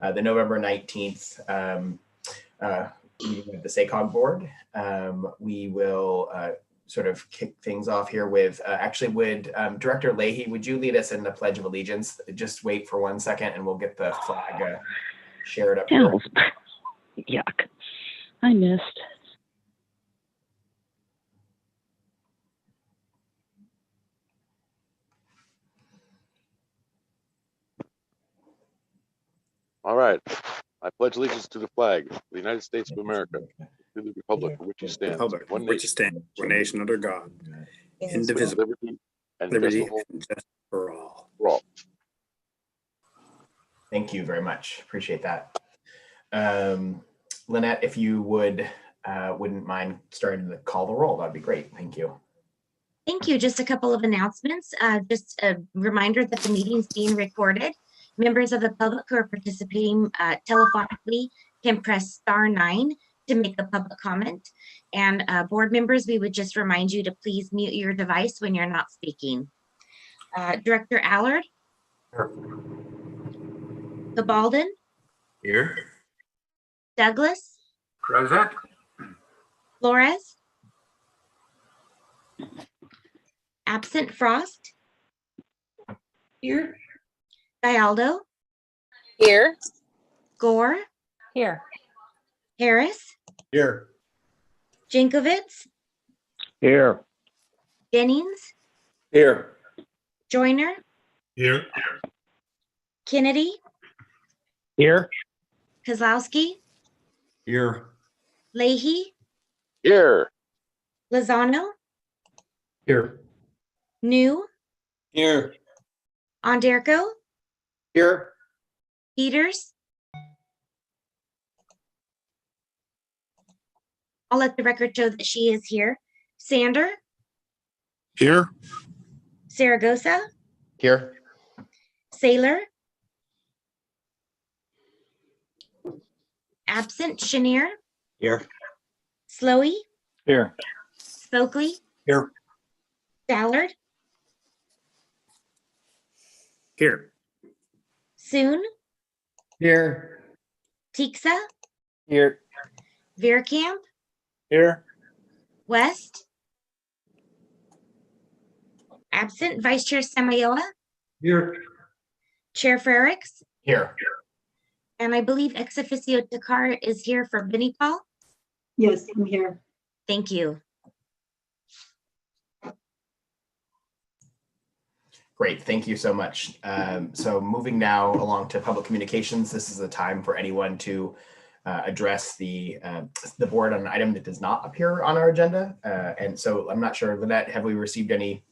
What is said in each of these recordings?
the November 19th meeting of the SACOG board. We will sort of kick things off here with, actually would Director Leahy, would you lead us in the Pledge of Allegiance? Just wait for 1 second and we'll get the flag shared up here. Yuck. I missed. All right. I pledge allegiance to the flag of the United States of America, to the republic for which it stands, one nation under God, with indivisible, liberty and liberty justice and justice for all. for all. Thank you very much. Appreciate that. Lynette, if you wouldn't mind starting to call the roll, that'd be great. Thank you. Thank you. Just a couple of announcements. Just a reminder that the meeting is being recorded. Members of the public who are participating telephonically can press *9 to make a public comment. And board members, we would just remind you to please mute your device when you're not speaking. Director Allard? Here. Gabalden? Here. Douglas? Present. Flores? Absent. Frost? Here. Gallardo? Here. Gore? Here. Harris? Here. Jankovitz? Here. Jennings? Here. Joyner? Here. Kennedy? Here. Kozlowski? Here. Leahy? Here. Lozano? Here. New? Here. Onderko? Here. Peters? I'll let the record show that she is here. Sander? Here. Saragosa? Here. Saylor? Absent. Chenier? Here. Slowey? Here. Stokely? Here. Ballard? Here. Soon? Here. Tixa? Here. Veerkamp? Here. West? Absent. Vice Chair Samayoa? Here. Chair Frericks? Here. And I believe ex officio Takar is here for Benny Paul. Yes, I'm here. Thank you. Great, thank you so much. So moving now along to public communications, this is the time for anyone to address the board on an item that does not appear on our agenda. And so I'm not sure, Lynette, have we received any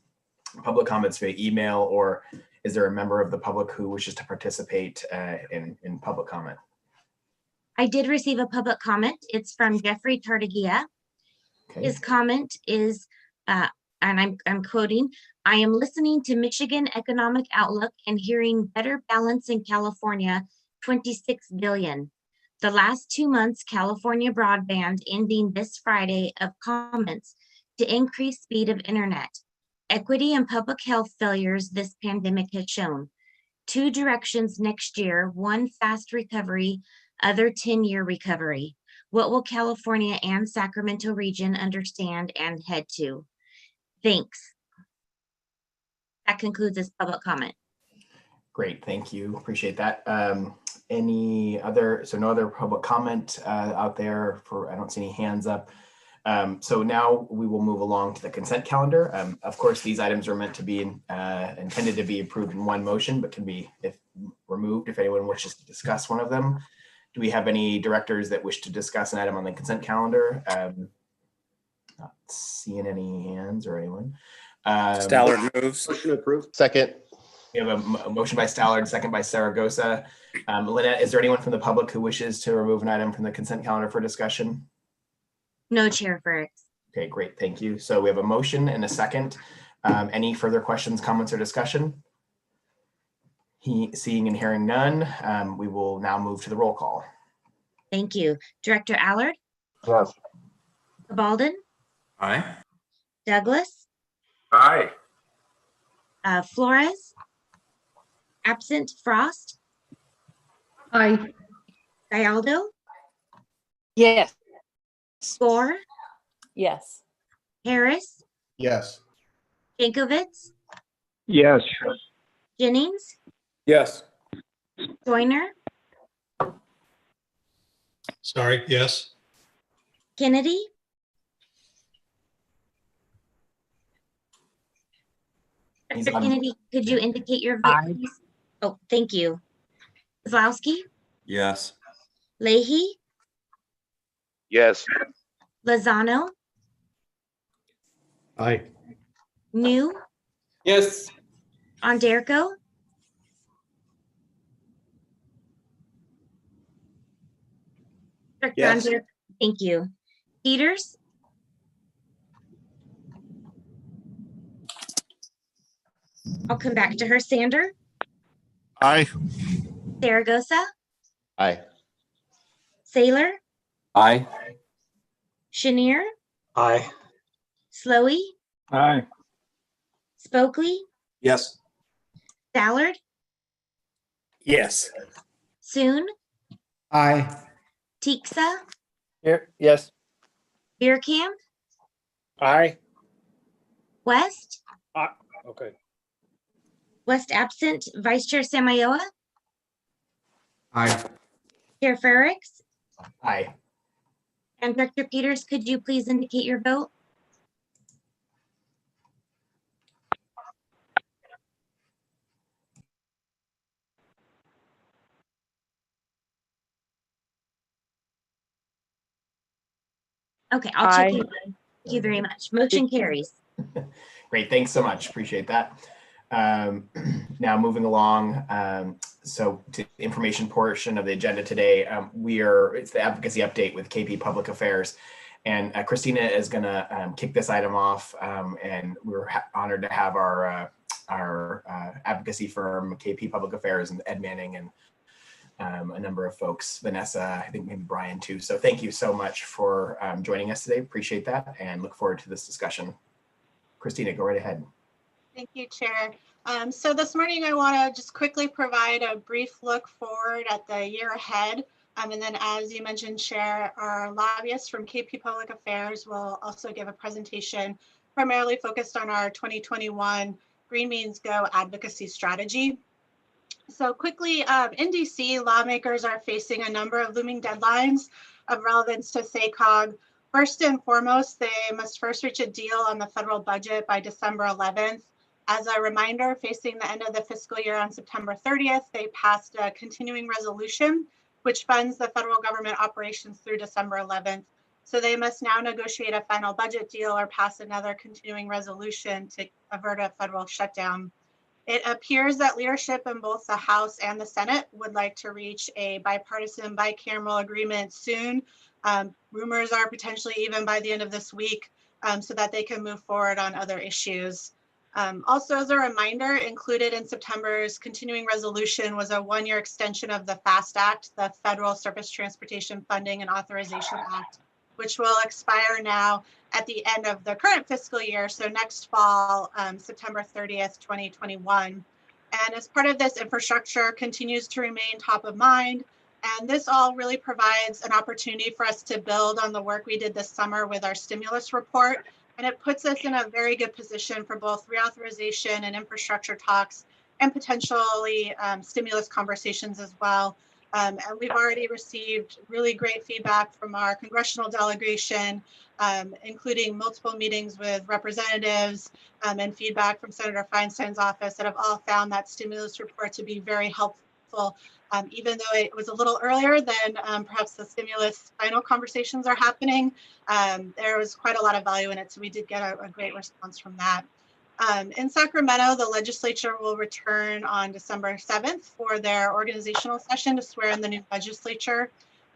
public comments via email, or is there a member of the public who wishes to participate in public comment? I did receive a public comment. It's from Jeffrey Tartagia. Okay. His comment is, and I'm quoting, "I am listening to Michigan Economic Outlook and hearing better balance in California, 26 billion. The last 2 months, California broadband ending this Friday of comments to increase speed of internet. Equity and public health failures this pandemic has shown. 2 directions next year, 1 fast recovery, other 10-year recovery. What will California and Sacramento region understand and head to? Thanks." That concludes this public comment. Great, thank you, appreciate that. Any other, so no other public comment out there I don't see any hands up. So now we will move along to the consent calendar. Of course, these items are meant to be intended to be approved in one motion, but can be removed if anyone wishes to discuss one of them. Do we have any directors that wish to discuss an item on the consent calendar? Not seeing any hands or anyone. Stallard moves. Motion approved. Second. We have a motion by Stallard, second by Saragosa. Lynette, is there anyone from the public who wishes to remove an item from the consent calendar for discussion? No, Chair Frericks. Okay, great, thank you. So we have a motion and a second. Any further questions, comments, or discussion? Seeing and hearing none, we will now move to the roll call. Thank you. Director Allard? Yes. Gabalden? Aye. Douglas? Aye. Flores? Absent. Frost? Aye. Dialdo, Yes. Gore, Yes. Harris, Yes. Jankovich, Yes. Jennings, Yes. Joyner, Sorry, yes. Kennedy, He's Dr. on. Kennedy, could you indicate your vote, Aye. please? Oh, thank you. Kozlowski, Yes. Leahy, Yes. Lozano, Aye. New, Yes. Anderko, Dr. Yes. Anderko, thank you. Peters, I'll come back to her. Sander, Aye. Zaragoza, Aye. Saylor, Aye. Chenier, Aye. Slowey, Aye. Spokely, Yes. Stallard, Yes. Soon, Aye. Teeksa, Here, yes. Beercamp, Aye. West, Okay. West absent, Vice Chair Samayoa, Aye. Chair Frericks, Aye. and Director Peters, could you please indicate your vote? Okay, I'll check in. Thank you very much. Motion carries. Great, thanks so much. Appreciate that. Now moving along, so to the information portion of the agenda today, it's the advocacy update with KP Public Affairs. And Christina is gonna kick this item off, and we're honored to have our advocacy firm, KP Public Affairs, and Ed Manning, and a number of folks, Vanessa, I think maybe Brian too. So thank you so much for joining us today. Appreciate that and look forward to this discussion. Christina, go right ahead. Thank you, Chair. So this morning, I want to just quickly provide a brief look forward at the year ahead. And then, as you mentioned, Chair, our lobbyists from KP Public Affairs will also give a presentation primarily focused on our 2021 Green Means Go advocacy strategy. So quickly, in DC, lawmakers are facing a number of looming deadlines of relevance to SACOG. First and foremost, they must first reach a deal on the federal budget by December 11th. As a reminder, facing the end of the fiscal year on September 30th, they passed a continuing resolution which funds the federal government operations through December 11th. So they must now negotiate a final budget deal or pass another continuing resolution to avert a federal shutdown. It appears that leadership in both the House and the Senate would like to reach a bipartisan, bicameral agreement soon. Rumors are potentially even by the end of this week, so that they can move forward on other issues. Also, as a reminder, included in September's continuing resolution was a one-year extension of the FAST Act, the Federal Surface Transportation Funding and Authorization Act, which will expire now at the end of the current fiscal year, so next fall, September 30th, 2021. And as part of this, infrastructure continues to remain top of mind. And this all really provides an opportunity for us to build on the work we did this summer with our stimulus report. And it puts us in a very good position for both reauthorization and infrastructure talks and potentially stimulus conversations as well. And we've already received really great feedback from our congressional delegation, including multiple meetings with representatives and feedback from Senator Feinstein's office that have all found that stimulus report to be very helpful, even though it was a little earlier than perhaps the stimulus final conversations are happening. There was quite a lot of value in it, so we did get a great response from that. In Sacramento, the legislature will return on December 7th for their organizational session to swear in the new legislature.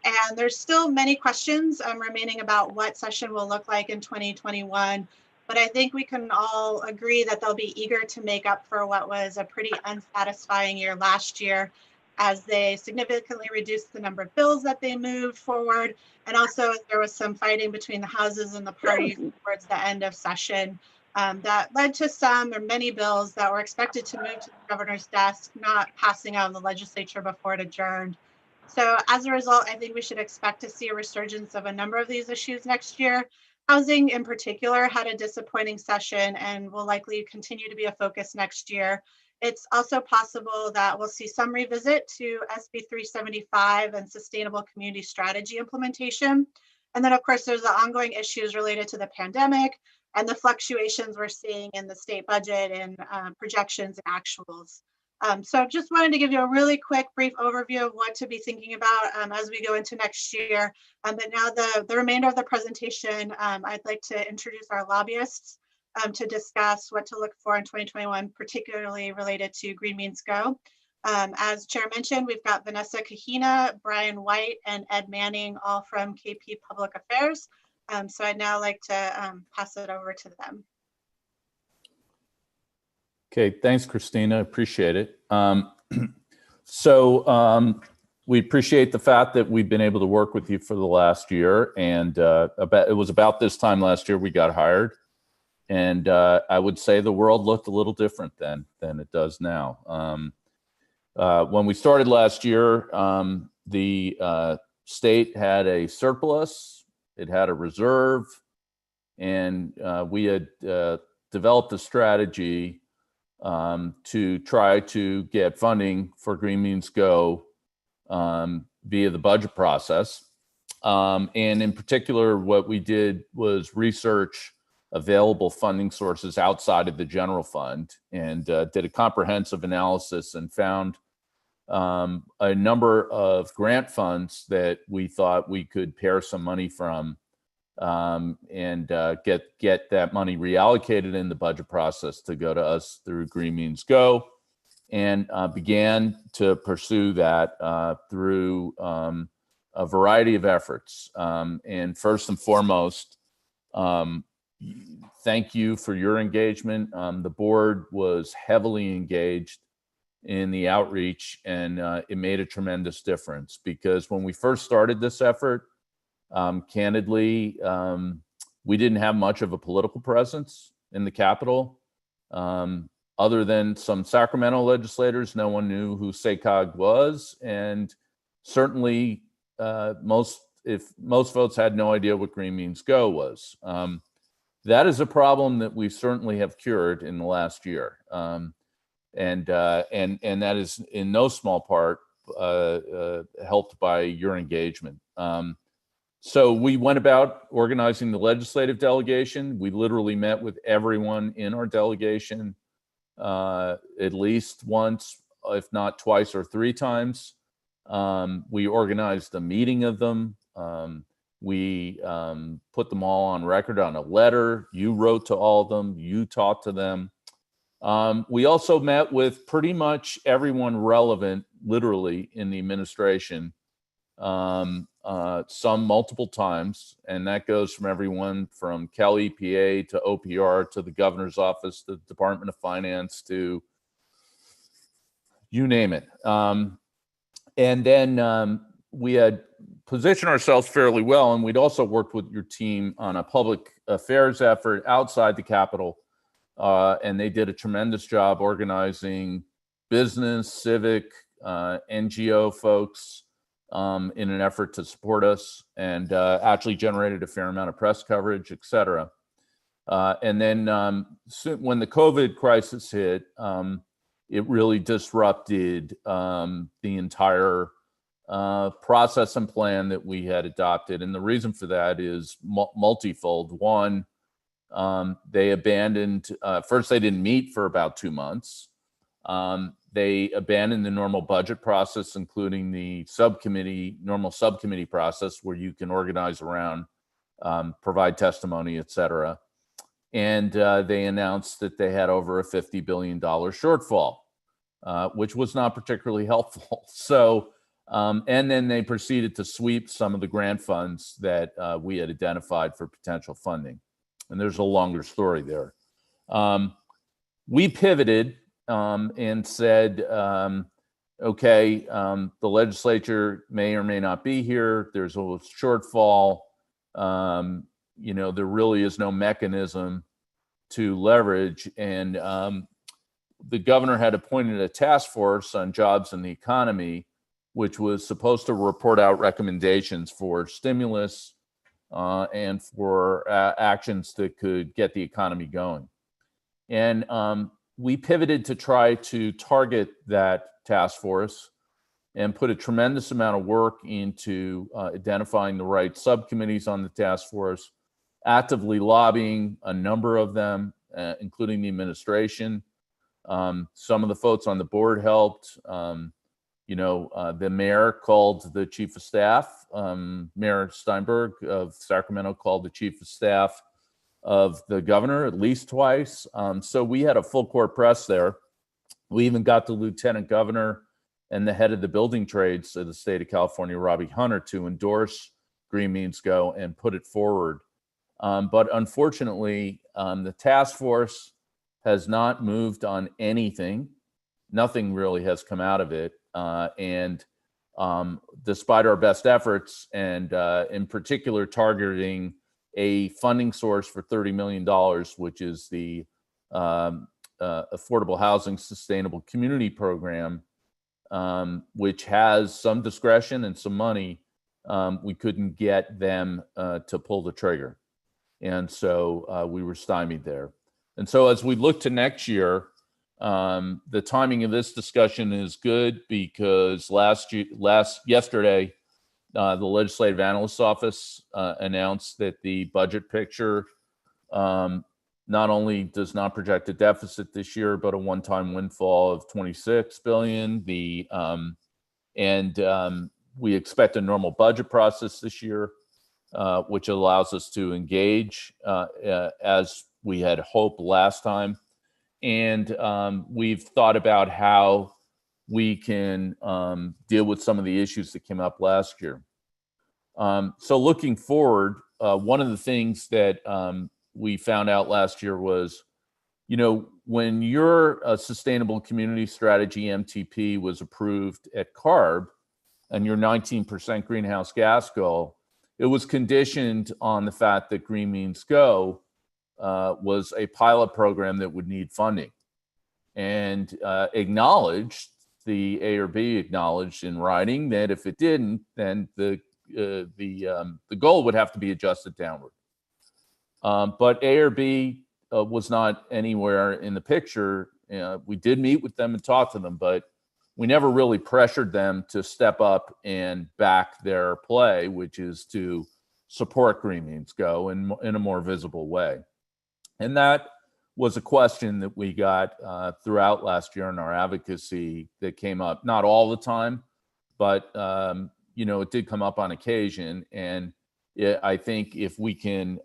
And there's still many questions remaining about what session will look like in 2021. But I think we can all agree that they'll be eager to make up for what was a pretty unsatisfying year last year, as they significantly reduced the number of bills that they moved forward. And also there was some fighting between the houses and the parties towards the end of session. That led to some or many bills that were expected to move to the governor's desk, not passing out in the legislature before it adjourned. So as a result, I think we should expect to see a resurgence of a number of these issues next year. Housing in particular had a disappointing session and will likely continue to be a focus next year. It's also possible that we'll see some revisit to SB 375 and sustainable community strategy implementation. And then of course, there's the ongoing issues related to the pandemic and the fluctuations we're seeing in the state budget and projections and actuals. So just wanted to give you a really quick, brief overview of what to be thinking about as we go into next year. But now the remainder of the presentation, I'd like to introduce our lobbyists to discuss what to look for in 2021, particularly related to Green Means Go. As Chair mentioned, we've got Vanessa Kahina, Brian White, and Ed Manning, all from KP Public Affairs. So I'd now like to pass it over to them. Okay, thanks, Christina. Appreciate it. We appreciate the fact that we've been able to work with you for the last year. And it was about this time last year we got hired. And I would say the world looked a little different then than it does now. When we started last year, the state had a surplus, it had a reserve, and we had developed a strategy to try to get funding for Green Means Go via the budget process. And in particular, what we did was research available funding sources outside of the general fund and did a comprehensive analysis and found a number of grant funds that we thought we could pare some money from and get that money reallocated in the budget process to go to us through Green Means Go, and began to pursue that through a variety of efforts. And first and foremost, thank you for your engagement. The board was heavily engaged in the outreach, and it made a tremendous difference, because when we first started this effort, candidly, we didn't have much of a political presence in the Capitol. Other than some Sacramento legislators, no one knew who SACOG was, and certainly most folks had no idea what Green Means Go was. That is a problem that we certainly have cured in the last year, and that is in no small part helped by your engagement. So we went about organizing the legislative delegation. We literally met with everyone in our delegation at least once, if not twice or three times. We organized a meeting of them. We put them all on record on a letter. You wrote to all of them. You talked to them. We also met with pretty much everyone relevant, literally, in the administration, some multiple times. And that goes from everyone from Cal EPA to OPR to the governor's office, the Department of Finance, to you name it. And then we had positioned ourselves fairly well, and we'd also worked with your team on a public affairs effort outside the Capitol. And they did a tremendous job organizing business, civic, NGO folks in an effort to support us, and actually generated a fair amount of press coverage, et cetera. And then when the COVID crisis hit, it really disrupted the entire process and plan that we had adopted. And the reason for that is multifold. One, they abandoned, first they didn't meet for about 2 months. They abandoned the normal budget process, including the normal subcommittee process where you can organize around, provide testimony, et cetera. And they announced that they had over a $50 billion shortfall, which was not particularly helpful. So, and then they proceeded to sweep some of the grant funds that we had identified for potential funding. And there's a longer story there. We pivoted and said, okay, the legislature may or may not be here. There's a shortfall. There really is no mechanism to leverage. And the governor had appointed a task force on jobs and the economy which was supposed to report out recommendations for stimulus and for actions that could get the economy going. And we pivoted to try to target that task force and put a tremendous amount of work into identifying the right subcommittees on the task force, actively lobbying a number of them, including the administration. Some of the folks on the board helped. The mayor called the chief of staff. Mayor Steinberg of Sacramento called the chief of staff of the governor at least twice. So we had a full court press there. We even got the lieutenant governor and the head of the building trades of the state of California, Robbie Hunter, to endorse Green Means Go and put it forward. But unfortunately, the task force has not moved on anything. Nothing really has come out of it. And despite our best efforts, and in particular targeting a funding source for $30 million, which is the Affordable Housing Sustainable Community Program, which has some discretion and some money, we couldn't get them to pull the trigger. And so we were stymied there. And so as we look to next year, the timing of this discussion is good because yesterday, the Legislative Analyst's Office announced that the budget picture not only does not project a deficit this year, but a one-time windfall of $26 billion. We expect a normal budget process this year, which allows us to engage as we had hoped last time. And we've thought about how we can deal with some of the issues that came up last year. So looking forward, one of the things that we found out last year was, when your Sustainable Community Strategy, MTP, was approved at CARB and your 19% greenhouse gas goal, it was conditioned on the fact that Green Means Go was a pilot program that would need funding, and the ARB acknowledged in writing that if it didn't, then the goal would have to be adjusted downward. But ARB was not anywhere in the picture. We did meet with them and talk to them, but we never really pressured them to step up and back their play, which is to support Green Means Go in a more visible way. And that was a question that we got throughout last year in our advocacy that came up, not all the time, but it did come up on occasion. And I think if we can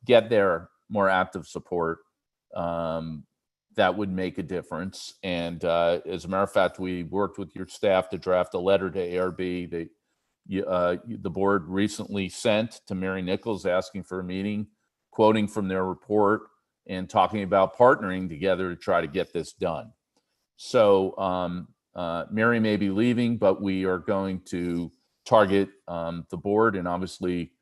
get their more active support, that would make a difference. And as a matter of fact, we worked with your staff to draft a letter to ARB that the board recently sent to Mary Nichols asking for a meeting, quoting from their report and talking about partnering together to try to get this done. So Mary may be leaving, but we are going to target the board. And obviously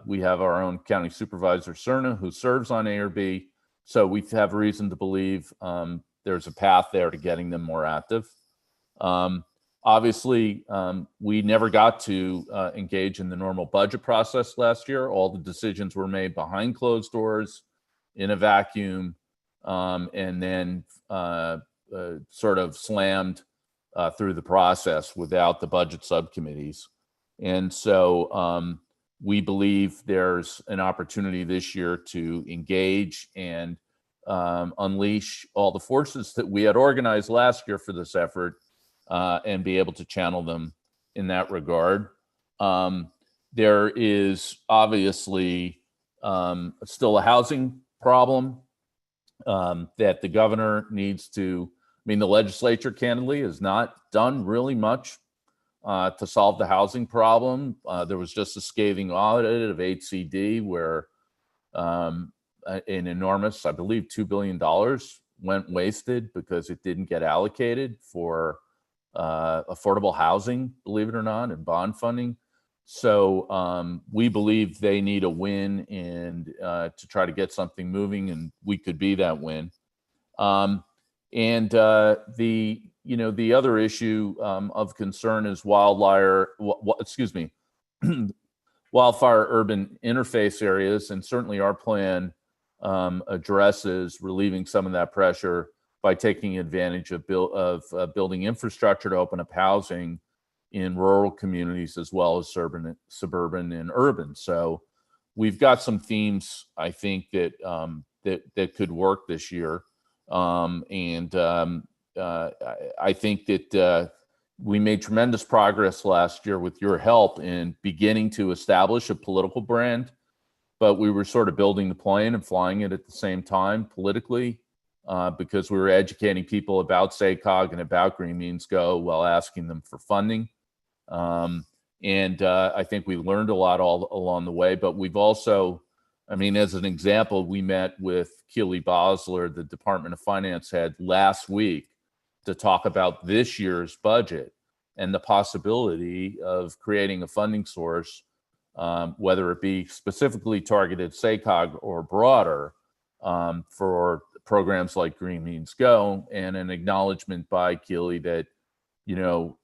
we have our own county supervisor, Cerna, who serves on ARB. So we have reason to believe there's a path there to getting them more active. Obviously, we never got to engage in the normal budget process last year. All the decisions were made behind closed doors in a vacuum, and then sort of slammed through the process without the budget subcommittees. And so we believe there's an opportunity this year to engage and unleash all the forces that we had organized last year for this effort and be able to channel them in that regard. There is obviously still a housing problem that the governor needs to, the legislature candidly has not done really much to solve the housing problem. There was just a scathing audit of HCD where an enormous, I believe, $2 billion went wasted because it didn't get allocated for affordable housing, believe it or not, and bond funding. So we believe they need a win and to try to get something moving, and we could be that win. the other issue of concern is wildfire urban interface areas, and certainly our plan addresses relieving some of that pressure by taking advantage of building infrastructure to open up housing in rural communities as well as suburban and urban. So we've got some themes, I think, that that could work this year, and I think that we made tremendous progress last year with your help in beginning to establish a political brand, but we were sort of building the plane and flying it at the same time politically, because we were educating people about SACOG and about Green Means Go while asking them for funding. And I think we learned a lot all along the way, but we've also, as an example, we met with Keely Bosler, the Department of Finance head, last week to talk about this year's budget and the possibility of creating a funding source, whether it be specifically targeted SACOG or broader, for programs like Green Means Go, and an acknowledgement by Keely that,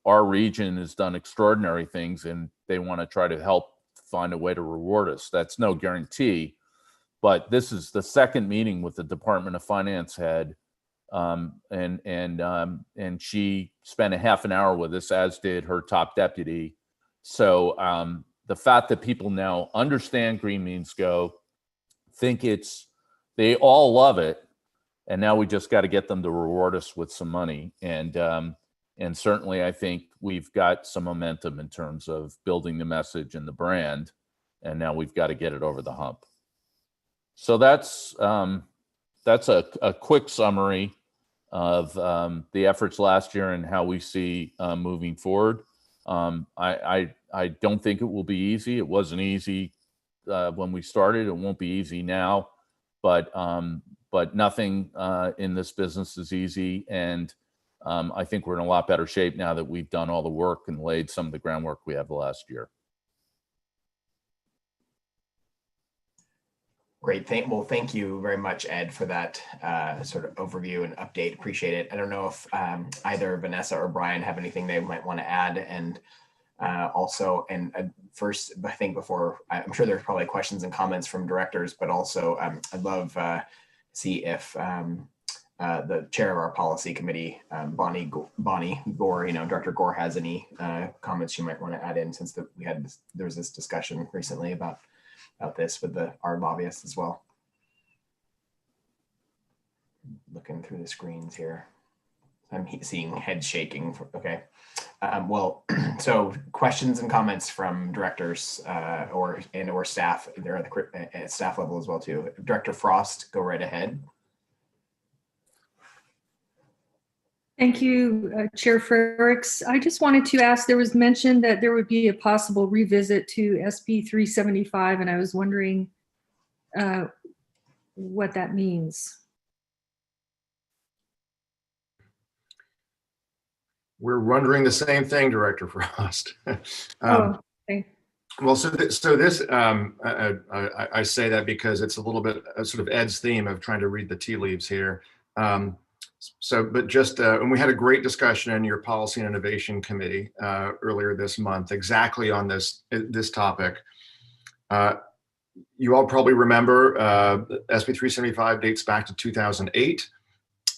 our region has done extraordinary things and they want to try to help find a way to reward us. That's no guarantee, but this is the second meeting with the Department of Finance head, and she spent a half an hour with us, as did her top deputy. So the fact that people now understand Green Means Go, they all love it, and now we just got to get them to reward us with some money. And certainly, I think we've got some momentum in terms of building the message and the brand, and now we've got to get it over the hump. So that's a quick summary of the efforts last year and how we see moving forward. I don't think it will be easy. It wasn't easy when we started. It won't be easy now, but nothing in this business is easy. And I think we're in a lot better shape now that we've done all the work and laid some of the groundwork we have last year. Great. Thank you very much, Ed, for that sort of overview and update. Appreciate it. I don't know if either Vanessa or Brian have anything they might want to add. And first, I think before, I'm sure there's probably questions and comments from directors, but also I'd love see if the chair of our policy committee, Bonnie Gore, Director Gore, has any comments you might want to add in, since there was this discussion recently about this with our lobbyists as well. Looking through the screens here, I'm seeing head shaking. Okay, so questions and comments from directors or staff. They're at the staff level as well too. Director Frost, go right ahead. Thank you, Chair Frericks. I just wanted to ask, there was mention that there would be a possible revisit to SB 375, and I was wondering what that means. We're wondering the same thing, Director Frost. Okay. Well, so this, I say that because it's a little bit sort of Ed's theme of trying to read the tea leaves here. And we had a great discussion in your Policy and Innovation Committee earlier this month, exactly on this topic. You all probably remember SB 375 dates back to 2008.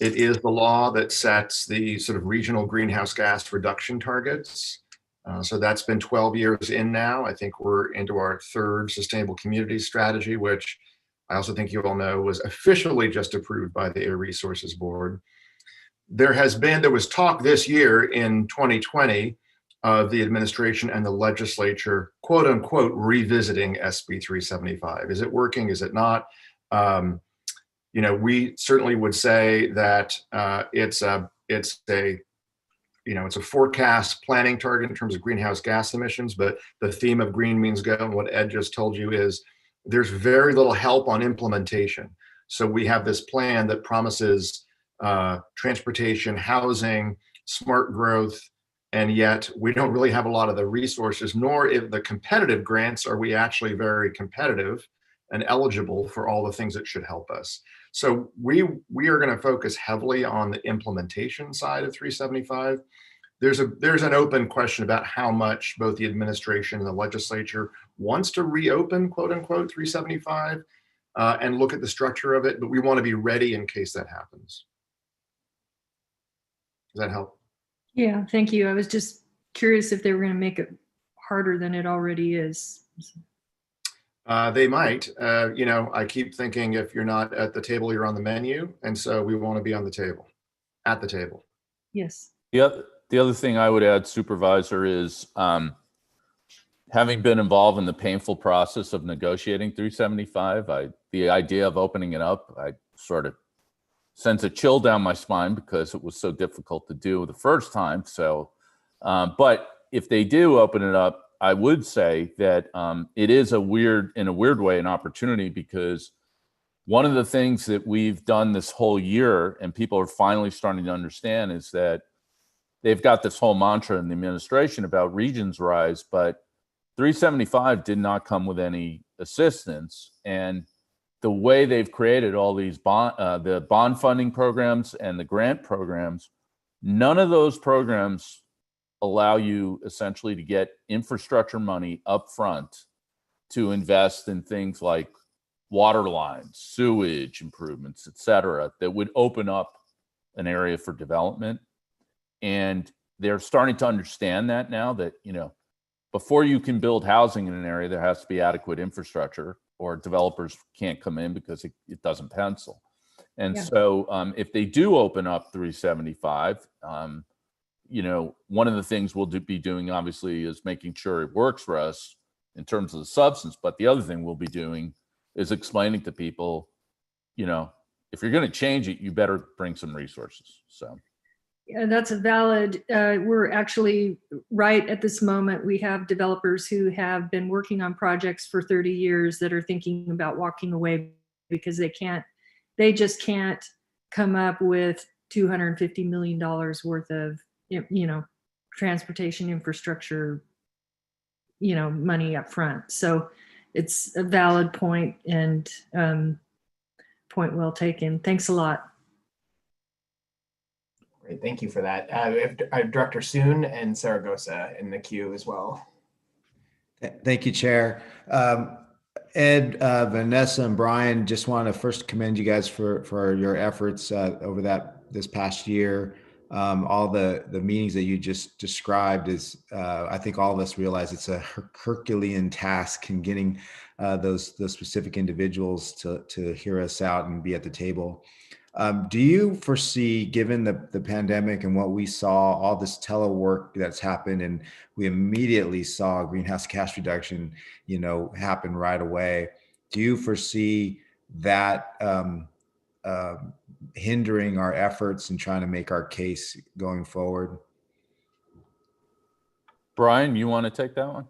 It is the law that sets the sort of regional greenhouse gas reduction targets. So that's been 12 years in now. I think we're into our third sustainable community strategy, which I also think you all know was officially just approved by the Air Resources Board. There was talk this year in 2020 of the administration and the legislature, quote unquote, revisiting SB 375. Is it working? Is it not? We certainly would say that it's a forecast planning target in terms of greenhouse gas emissions, but the theme of Green Means Go and what Ed just told you is there's very little help on implementation. So we have this plan that promises transportation, housing, smart growth, and yet we don't really have a lot of the resources, nor if the competitive grants are we actually very competitive and eligible for all the things that should help us. So we are going to focus heavily on the implementation side of 375. There's an open question about how much both the administration and the legislature wants to reopen, quote unquote, 375 and look at the structure of it, but we want to be ready in case that happens. Does that help? Yeah, thank you. I was just curious if they were going to make it harder than it already is. They might. I keep thinking if you're not at the table, you're on the menu. And so we want to be on the table, at the table. Yes. The other thing I would add, Supervisor, is having been involved in the painful process of negotiating 375, the idea of opening it up, I sort of sends a chill down my spine because it was so difficult to do the first time. So, but if they do open it up, I would say that it is in a weird way, an opportunity, because one of the things that we've done this whole year and people are finally starting to understand is that they've got this whole mantra in the administration about regions rise, but 375 did not come with any assistance. And the way they've created all these the bond funding programs and the grant programs, none of those programs allow you essentially to get infrastructure money up front to invest in things like water lines, sewage improvements, et cetera, that would open up an area for development. And they're starting to understand that now, that, before you can build housing in an area, there has to be adequate infrastructure, or developers can't come in because it doesn't pencil. And so if they do open up 375, one of the things we'll be doing, obviously, is making sure it works for us in terms of the substance. But the other thing we'll be doing is explaining to people, if you're going to change it, you better bring some resources. So. Yeah, that's a valid, we're actually right at this moment, we have developers who have been working on projects for 30 years that are thinking about walking away because they just can't come up with $250 million worth of, transportation infrastructure, money up front. So it's a valid point, and point well taken. Thanks a lot. Great, thank you for that. I have Director Soon and Saragosa in the queue as well. Thank you, Chair. Ed, Vanessa, and Brian, just want to first commend you guys for your efforts over this past year. All the meetings that you just described is, I think all of us realize it's a Herculean task in getting those specific individuals to hear us out and be at the table. Do you foresee, given the pandemic and what we saw, all this telework that's happened, and we immediately saw greenhouse gas reduction, happen right away, do you foresee that hindering our efforts in trying to make our case going forward? Brian, you want to take that one?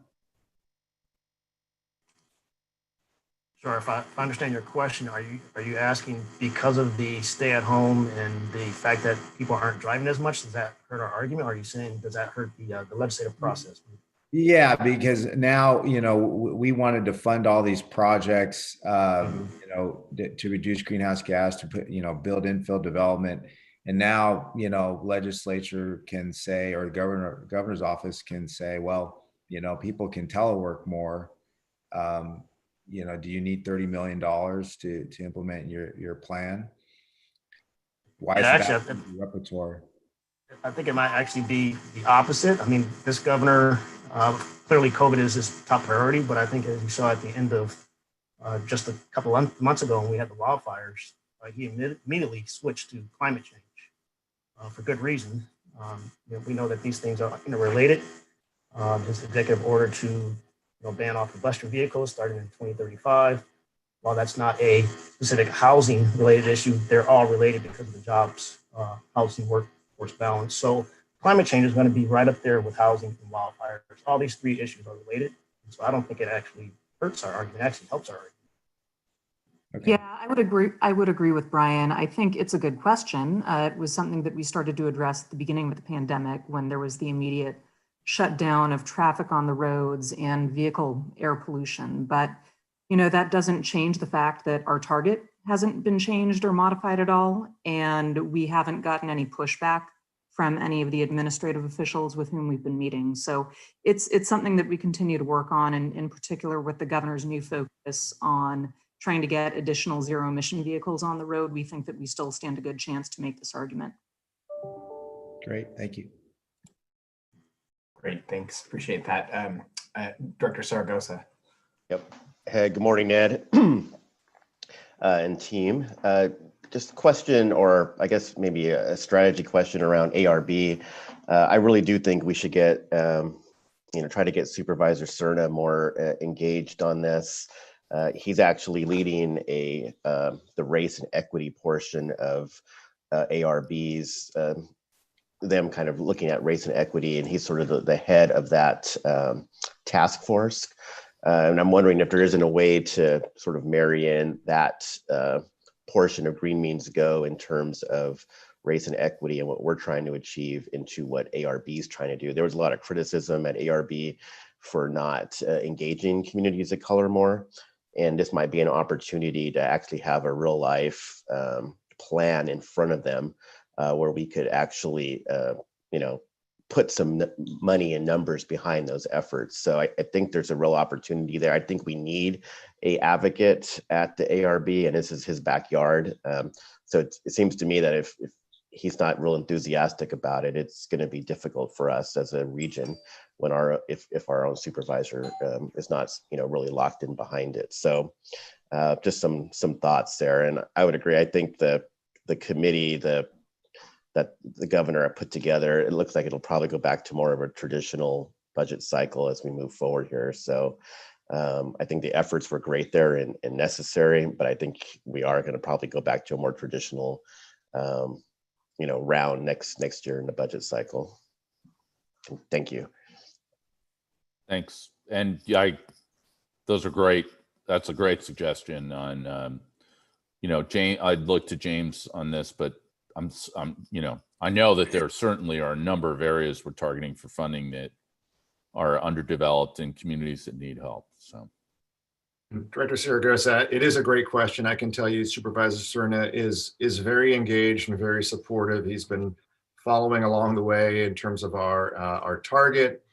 Sure. If I understand your question, are you asking because of the stay at home and the fact that people aren't driving as much, does that hurt our argument? Or are you saying, does that hurt the legislative process? Yeah, because now, we wanted to fund all these projects, to reduce greenhouse gas, to put, build infill development. And now, legislature can say, or the governor's office can say, well, people can telework more. Do you need $30 million to implement your plan? Why is that in the repertoire? I think it might actually be the opposite. I mean, this governor, clearly COVID is his top priority, but I think as you saw at the end of just a couple of months ago when we had the wildfires, he immediately switched to climate change for good reason. We know that these things are interrelated. His executive order to ban all combustion vehicles starting in 2035. While that's not a specific housing related issue, they're all related because of the jobs, housing, workforce balance. So climate change is going to be right up there with housing and wildfires. All these three issues are related. So I don't think it actually hurts our argument, it actually helps our argument. Okay. Yeah, I would agree with Brian. I think it's a good question. It was something that we started to address at the beginning of the pandemic when there was the immediate shutdown of traffic on the roads and vehicle air pollution. But, that doesn't change the fact that our target hasn't been changed or modified at all, and we haven't gotten any pushback from any of the administrative officials with whom we've been meeting. So it's something that we continue to work on, and in particular with the governor's new focus on trying to get additional zero emission vehicles on the road. We think that we still stand a good chance to make this argument. Great, thank you. Great, thanks. Appreciate that. Director Saragosa. Yep. Hey, good morning, Ned and team. Just a question, or I guess maybe a strategy question around ARB. I really do think we should get, try to get Supervisor Cerna more engaged on this. He's actually leading the race and equity portion of ARB's, them kind of looking at race and equity, and he's sort of the head of that task force. And I'm wondering if there isn't a way to sort of marry in that portion of Green Means Go in terms of race and equity and what we're trying to achieve into what ARB is trying to do. There was a lot of criticism at ARB for not engaging communities of color more. And this might be an opportunity to actually have a real life plan in front of them where we could actually, put some money and numbers behind those efforts. So I think there's a real opportunity there. I think we need a advocate at the ARB, and this is his backyard. So it seems to me that if he's not real enthusiastic about it, it's going to be difficult for us as a region when if our own supervisor is not really locked in behind it. So just some thoughts there. And I would agree. I think the committee that the governor put together, it looks like it'll probably go back to more of a traditional budget cycle as we move forward here. So I think the efforts were great there and necessary, but I think we are going to probably go back to a more traditional, round next year in the budget cycle. Thank you. Thanks. And those are great. That's a great suggestion on, James. I'd look to James on this, but I know that there certainly are a number of areas we're targeting for funding that are underdeveloped in communities that need help. So, Director Saragosa, it is a great question. I can tell you Supervisor Cerna is very engaged and very supportive. He's been following along the way in terms of our target,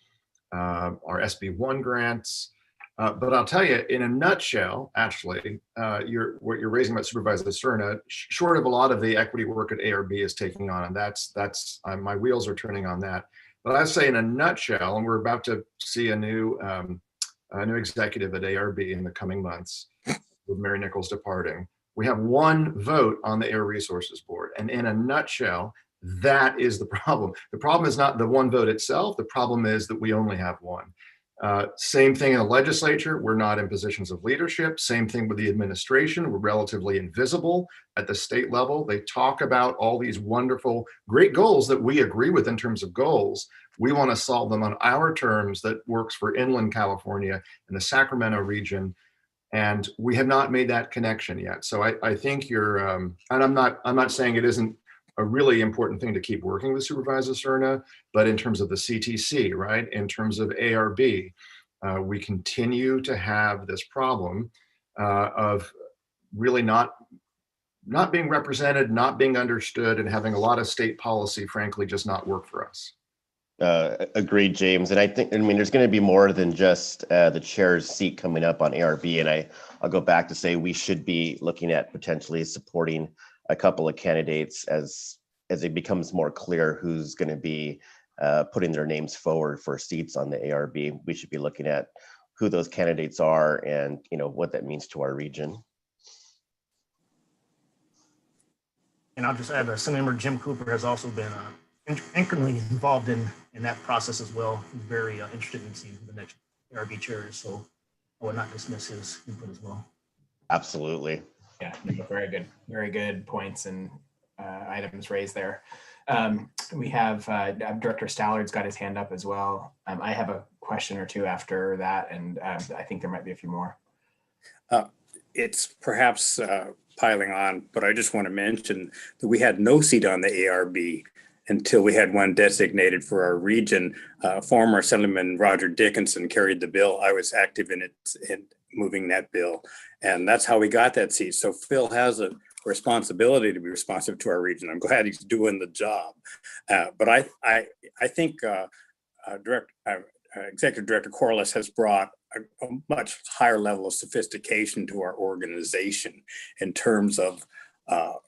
our SB1 grants. But I'll tell you, in a nutshell, actually, what you're raising about Supervisor Cerna, short of a lot of the equity work at ARB is taking on, and that's my wheels are turning on that. But I'd say in a nutshell, and we're about to see a new executive at ARB in the coming months, with Mary Nichols departing. We have one vote on the Air Resources Board, and in a nutshell, that is the problem. The problem is not the one vote itself. The problem is that we only have one. Same thing in the legislature. We're not in positions of leadership. Same thing with the administration. We're relatively invisible at the state level. They talk about all these wonderful, great goals that we agree with in terms of goals. We want to solve them on our terms that works for inland California and the Sacramento region. And we have not made that connection yet. So I think you're, and I'm not saying it isn't a really important thing to keep working with Supervisor Cerna, but in terms of the CTC, right? In terms of ARB, we continue to have this problem of really not being represented, not being understood, and having a lot of state policy, frankly, just not work for us. Agreed, James. And there's going to be more than just the chair's seat coming up on ARB. And I'll go back to say we should be looking at potentially supporting a couple of candidates as it becomes more clear who's going to be putting their names forward for seats on the ARB. We should be looking at who those candidates are and what that means to our region. And I'll just add that Senator Jim Cooper has also been incrementally involved in that process as well. He's very interested in seeing who the next ARB chair is. So I would not dismiss his input as well. Absolutely. Yeah, very good points and items raised there. We have Director Stallard's got his hand up as well. I have a question or two after that, and I think there might be a few more. It's perhaps piling on, but I just want to mention that we had no seat on the ARB until we had one designated for our region. Former Assemblyman Roger Dickinson carried the bill. I was active in it, in moving that bill. And that's how we got that seat. So Phil has a responsibility to be responsive to our region. I'm glad he's doing the job. But I think Executive Director Corliss has brought a much higher level of sophistication to our organization in terms of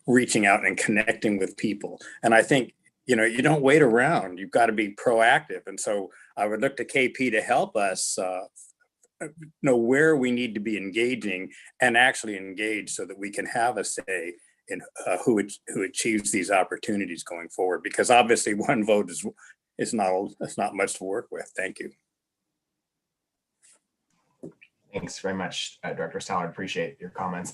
reaching out and connecting with people. And I think, you don't wait around, you've got to be proactive. And so I would look to KP to help us know where we need to be engaging and actually engage so that we can have a say in who achieves these opportunities going forward. Because obviously one vote is not much to work with. Thank you. Thanks very much, Director Stallard. Appreciate your comments.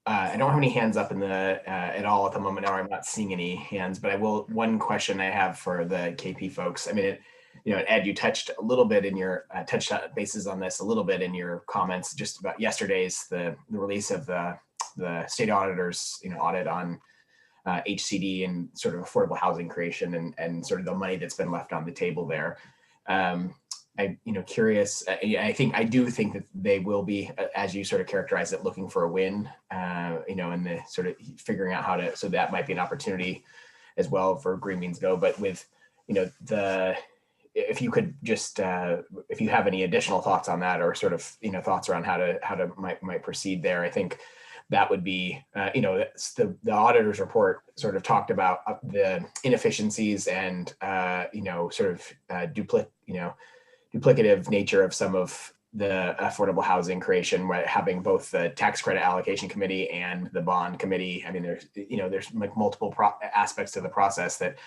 I don't have any hands up in the at all at the moment. Now I'm not seeing any hands, but I will. One question I have for the KP folks. I mean, Ed, you touched a little bit in your touched bases on this a little bit in your comments just about yesterday's the release of the state auditors audit on HCD and sort of affordable housing creation and sort of the money that's been left on the table there. Curious. I do think that they will be, as you sort of characterize it, looking for a win. And the sort of figuring out how to. So that might be an opportunity as well for Green Means Go. But with if you could just if you have any additional thoughts on that, or sort of thoughts around how to might proceed there, I think that would be the auditor's report sort of talked about the inefficiencies and duplicative nature of some of the affordable housing creation, right? Having both the tax credit allocation committee and the bond committee. I mean, there's like multiple aspects to the process that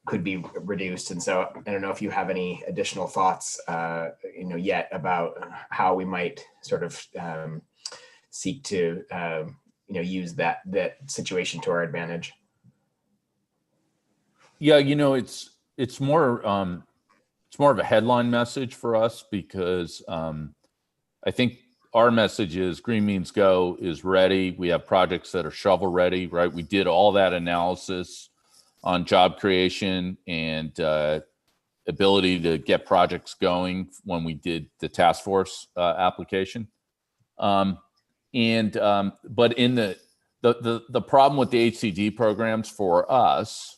could be reduced. And so I don't know if you have any additional thoughts, yet about how we might sort of seek to, use that situation to our advantage. Yeah, it's more of a headline message for us because I think our message is Green Means Go is ready. We have projects that are shovel ready, right? We did all that analysis on job creation and ability to get projects going when we did the task force application. But in the problem with the HCD programs for us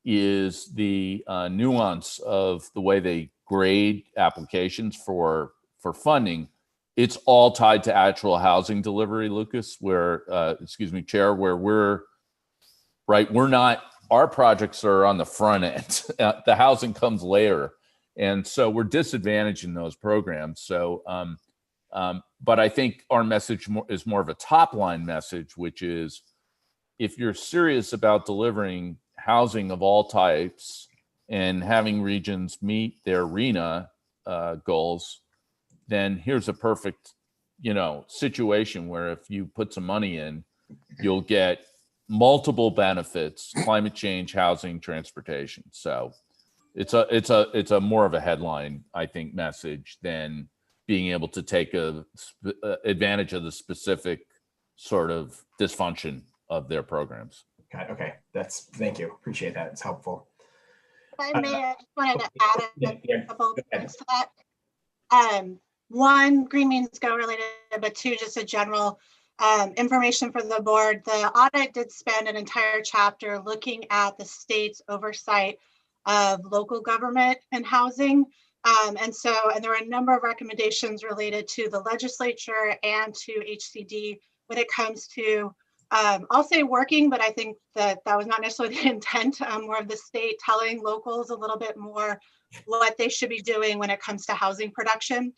is the nuance of the way they grade applications for funding. It's all tied to actual housing delivery, Lucas, Chair, where we're not, our projects are on the front end. The housing comes later. And so we're disadvantaged in those programs. So, but I think our message is more of a top line message, which is if you're serious about delivering housing of all types and having regions meet their RHNA goals, then here's a perfect, situation where if you put some money in, you'll get multiple benefits: climate change, housing, transportation. So it's a more of a headline, I think, message than being able to take advantage of the specific sort of dysfunction of their programs. Okay. Thank you. Appreciate that. It's helpful. If I may, I just wanted to add a couple of points to that. One, Green Means Go related, but two, just a general information for the board. The audit did spend an entire chapter looking at the state's oversight of local government and housing. And there were a number of recommendations related to the legislature and to HCD when it comes to I'll say working, but I think that was not necessarily the intent, more of the state telling locals a little bit more what they should be doing when it comes to housing production.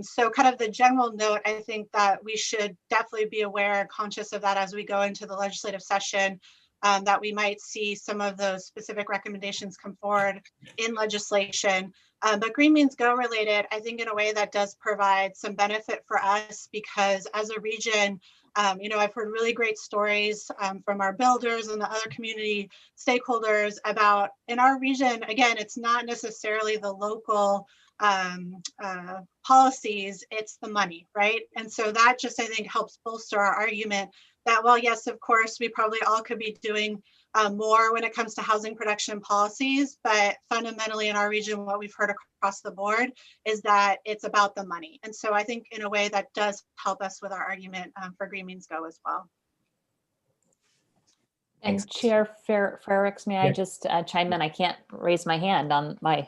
So kind of the general note, I think that we should definitely be aware and conscious of that as we go into the legislative session, that we might see some of those specific recommendations come forward in legislation. But Green Means Go related, I think in a way that does provide some benefit for us, because as a region, I've heard really great stories from our builders and the other community stakeholders about in our region. Again, it's not necessarily the local policies, it's the money, right? And so that just, I think, helps bolster our argument that while yes, of course, we probably all could be doing more when it comes to housing production policies, but fundamentally in our region, what we've heard across the board is that it's about the money. And so I think in a way that does help us with our argument for Green Means Go as well. And Thanks. Chair Frericks, may I Yeah. just chime in? I can't raise my hand on my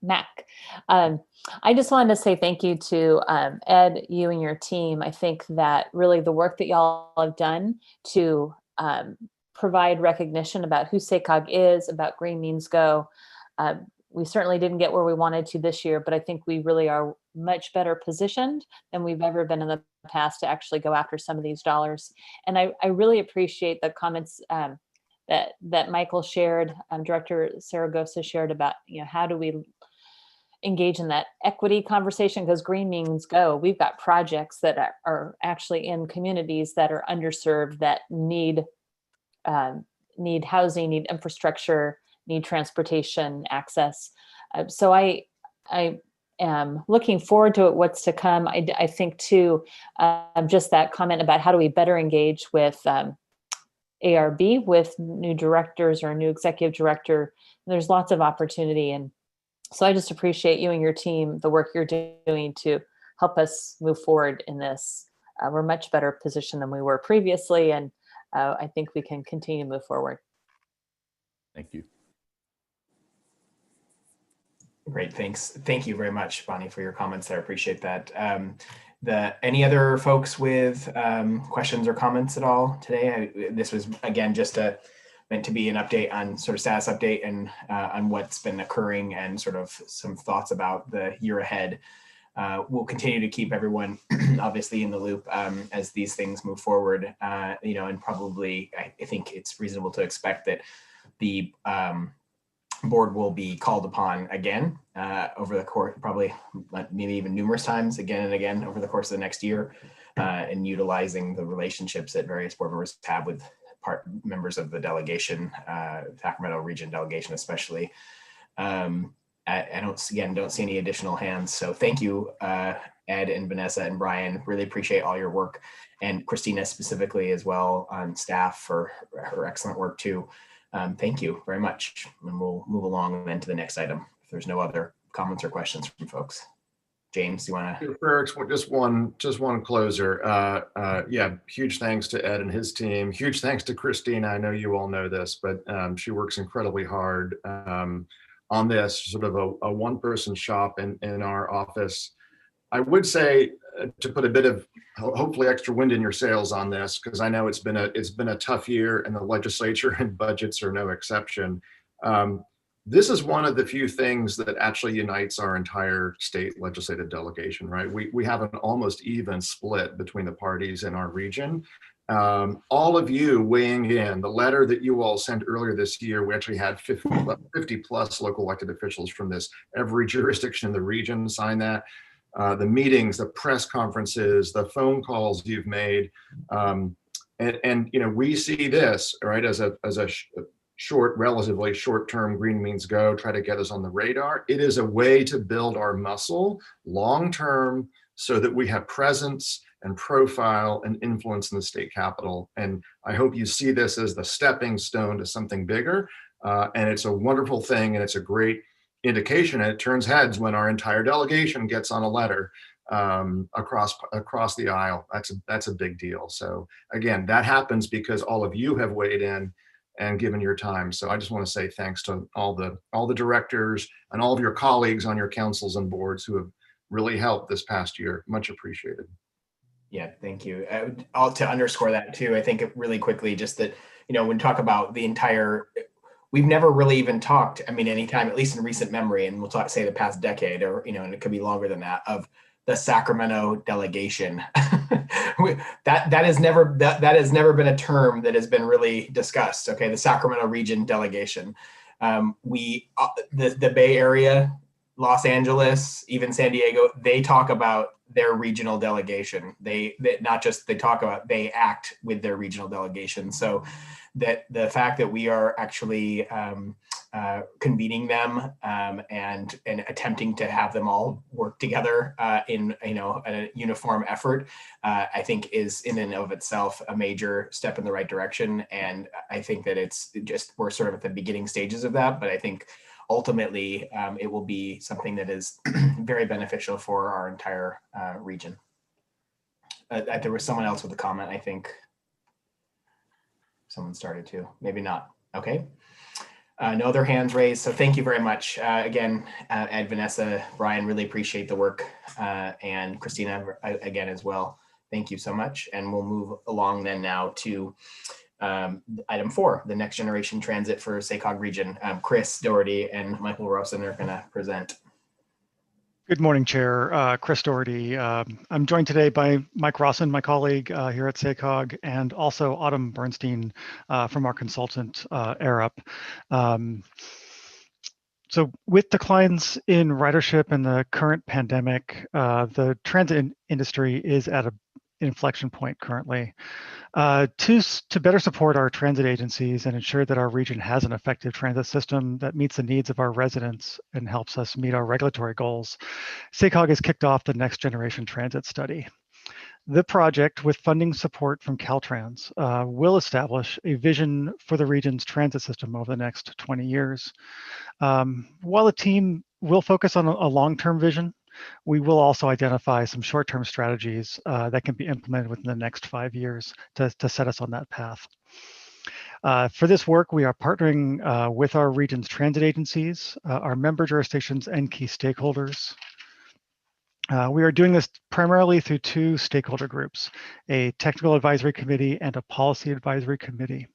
Mac. I just wanted to say thank you to Ed, you and your team. I think that really the work that y'all have done to provide recognition about who SACOG is, about Green Means Go. We certainly didn't get where we wanted to this year, but I think we really are much better positioned than we've ever been in the past to actually go after some of these dollars. And I really appreciate the comments that Michael shared, Director Saragosa shared about, how do we engage in that equity conversation, because Green Means Go, we've got projects that are actually in communities that are underserved, that need housing, need infrastructure, need transportation access. So I am looking forward to what's to come. I think too, just that comment about how do we better engage with ARB, with new directors or a new executive director. There's lots of opportunity. And so I just appreciate you and your team, the work you're doing to help us move forward in this. We're much better positioned than we were previously. And I think we can continue to move forward. Thank you. Great, thanks. Thank you very much, Bonnie, for your comments there. I appreciate that. Any other folks with questions or comments at all today? This was, again, just meant to be an update on sort of status update and on what's been occurring and sort of some thoughts about the year ahead. We'll continue to keep everyone obviously in the loop as these things move forward, and probably I think it's reasonable to expect that the board will be called upon again over the course, probably maybe even numerous times again and again over the course of the next year, and utilizing the relationships that various board members have with members of the delegation, Sacramento region delegation especially. I don't see any additional hands. So thank you, Ed and Vanessa and Brian. Really appreciate all your work, and Christina specifically as well on staff for her excellent work too. Thank you very much. And we'll move along then to the next item if there's no other comments or questions from folks. James, you want to? Just one closer. Yeah, huge thanks to Ed and his team. Huge thanks to Christina. I know you all know this, but she works incredibly hard on this, sort of a one-person shop in our office. I would say to put a bit of hopefully extra wind in your sails on this, because I know it's been a tough year, and the legislature and budgets are no exception. This is one of the few things that actually unites our entire state legislative delegation, right? We have an almost even split between the parties in our region. All of you weighing in, the letter that you all sent earlier this year, we actually had 50 plus local elected officials from every jurisdiction in the region sign that. The meetings, the press conferences, the phone calls you've made. And we see this, right, as a relatively short-term Green Means Go, try to get us on the radar. It is a way to build our muscle long-term so that we have presence and profile and influence in the state capitol. And I hope you see this as the stepping stone to something bigger. And it's a wonderful thing, and it's a great indication, and it turns heads when our entire delegation gets on a letter across the aisle. That's a big deal. So again, that happens because all of you have weighed in and given your time. So I just want to say thanks to all the directors and all of your colleagues on your councils and boards who have really helped this past year. Much appreciated. Yeah, thank you. To underscore that too, I think really quickly, just that, when we talk about the entire, we've never really even talked, anytime, at least in recent memory, and we'll say the past decade, or, and it could be longer than that, of the Sacramento delegation. that has never been a term that has been really discussed. Okay, the Sacramento region delegation. The Bay Area, Los Angeles, even San Diego, they talk about their regional delegation. They not just they talk about, they act with their regional delegation. So that the fact that we are actually convening them and attempting to have them all work together in a uniform effort, I think is in and of itself a major step in the right direction. And I think that it's just, we're sort of at the beginning stages of that, but I think ultimately it will be something that is very beneficial for our entire region. There was someone else with a comment, I think. Someone started to, maybe not. Okay. No other hands raised. So thank you very much. Again, Ed, Vanessa, Brian, really appreciate the work. And Christina, again, as well. Thank you so much. And we'll move along then now to item 4, the next generation transit for SACOG region. Chris Doherty and Michael Rosen are going to present. Good morning, Chair. Chris Doherty. I'm joined today by Mike Rawson, my colleague here at SACOG, and also Autumn Bernstein from our consultant, Arup. So with declines in ridership and the current pandemic, the transit industry is at an inflection point currently. To better support our transit agencies and ensure that our region has an effective transit system that meets the needs of our residents and helps us meet our regulatory goals, SACOG has kicked off the Next Generation Transit Study. The project, with funding support from Caltrans, will establish a vision for the region's transit system over the next 20 years. While the team will focus on a long-term vision, we will also identify some short-term strategies that can be implemented within the next 5 years to set us on that path. For this work, we are partnering with our region's transit agencies, our member jurisdictions, and key stakeholders. We are doing this primarily through 2 stakeholder groups, a technical advisory committee and a policy advisory committee,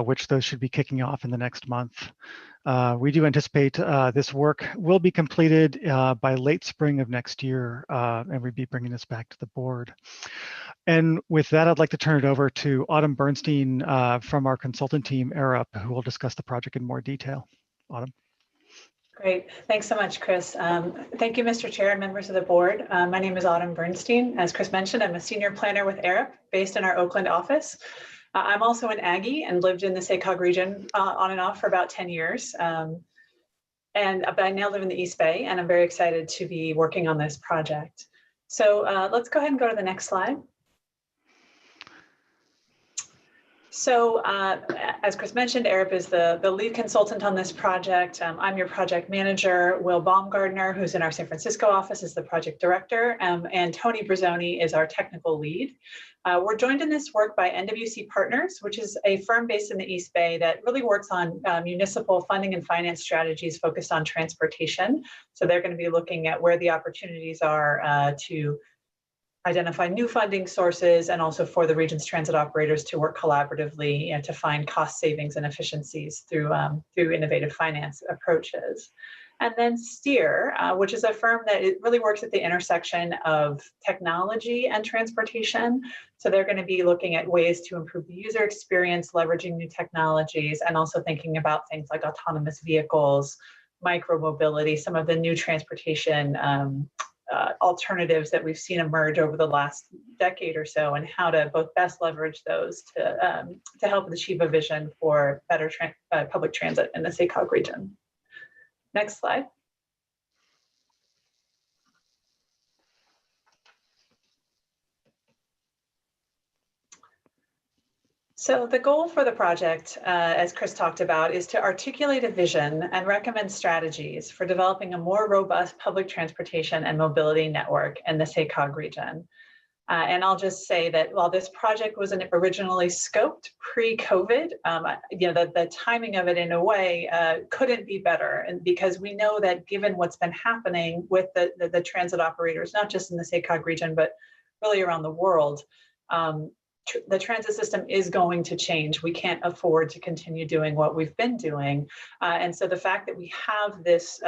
which those should be kicking off in the next month. We do anticipate this work will be completed by late spring of next year, and we'd be bringing this back to the board. And with that, I'd like to turn it over to Autumn Bernstein from our consultant team, Arup, who will discuss the project in more detail. Autumn. Great. Thanks so much, Chris. Thank you, Mr. Chair and members of the board. My name is Autumn Bernstein. As Chris mentioned, I'm a senior planner with Arup based in our Oakland office. I'm also an Aggie and lived in the SACOG region on and off for about 10 years. But I now live in the East Bay, and I'm very excited to be working on this project. So let's go ahead and go to the next slide. So as Chris mentioned, Arup is the lead consultant on this project. I'm your project manager. Will Baumgardner, who's in our San Francisco office, is the project director, and Tony Brazzoni is our technical lead. We're joined in this work by NWC Partners, which is a firm based in the East Bay that really works on municipal funding and finance strategies focused on transportation. So they're going to be looking at where the opportunities are to identify new funding sources, and also for the region's transit operators to work collaboratively to find cost savings and efficiencies through innovative finance approaches. And then Steer, which is a firm that it really works at the intersection of technology and transportation. So they're going to be looking at ways to improve the user experience, leveraging new technologies, and also thinking about things like autonomous vehicles, micromobility, some of the new transportation alternatives that we've seen emerge over the last decade or so, and how to both best leverage those to help achieve a vision for better public transit in the SACOG region. Next slide. So the goal for the project, as Chris talked about, is to articulate a vision and recommend strategies for developing a more robust public transportation and mobility network in the SACOG region. And I'll just say that while this project was originally scoped pre-COVID, the timing of it in a way couldn't be better. And because we know that given what's been happening with the transit operators, not just in the SACOG region, but really around the world, the transit system is going to change. We can't afford to continue doing what we've been doing. And so the fact that we have this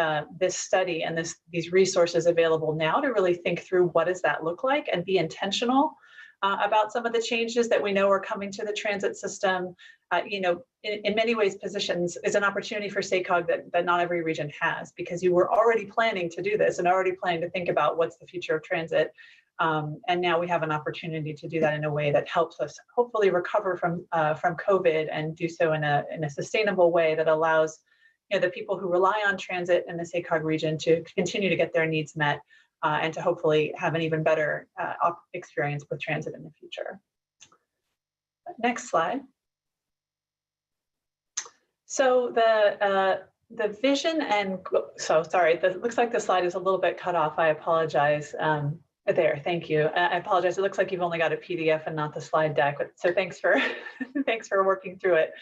study and these resources available now to really think through what does that look like and be intentional about some of the changes that we know are coming to the transit system. In many ways, positions is an opportunity for SACOG that not every region has, because you were already planning to do this and already planning to think about what's the future of transit. And now we have an opportunity to do that in a way that helps us hopefully recover from COVID and do so in a sustainable way that allows the people who rely on transit in the SACOG region to continue to get their needs met and to hopefully have an even better experience with transit in the future. Next slide. So the vision and, so sorry, looks like the slide is a little bit cut off. I apologize. There, thank you. I apologize. It looks like you've only got a PDF and not the slide deck. So thanks for thanks for working through it.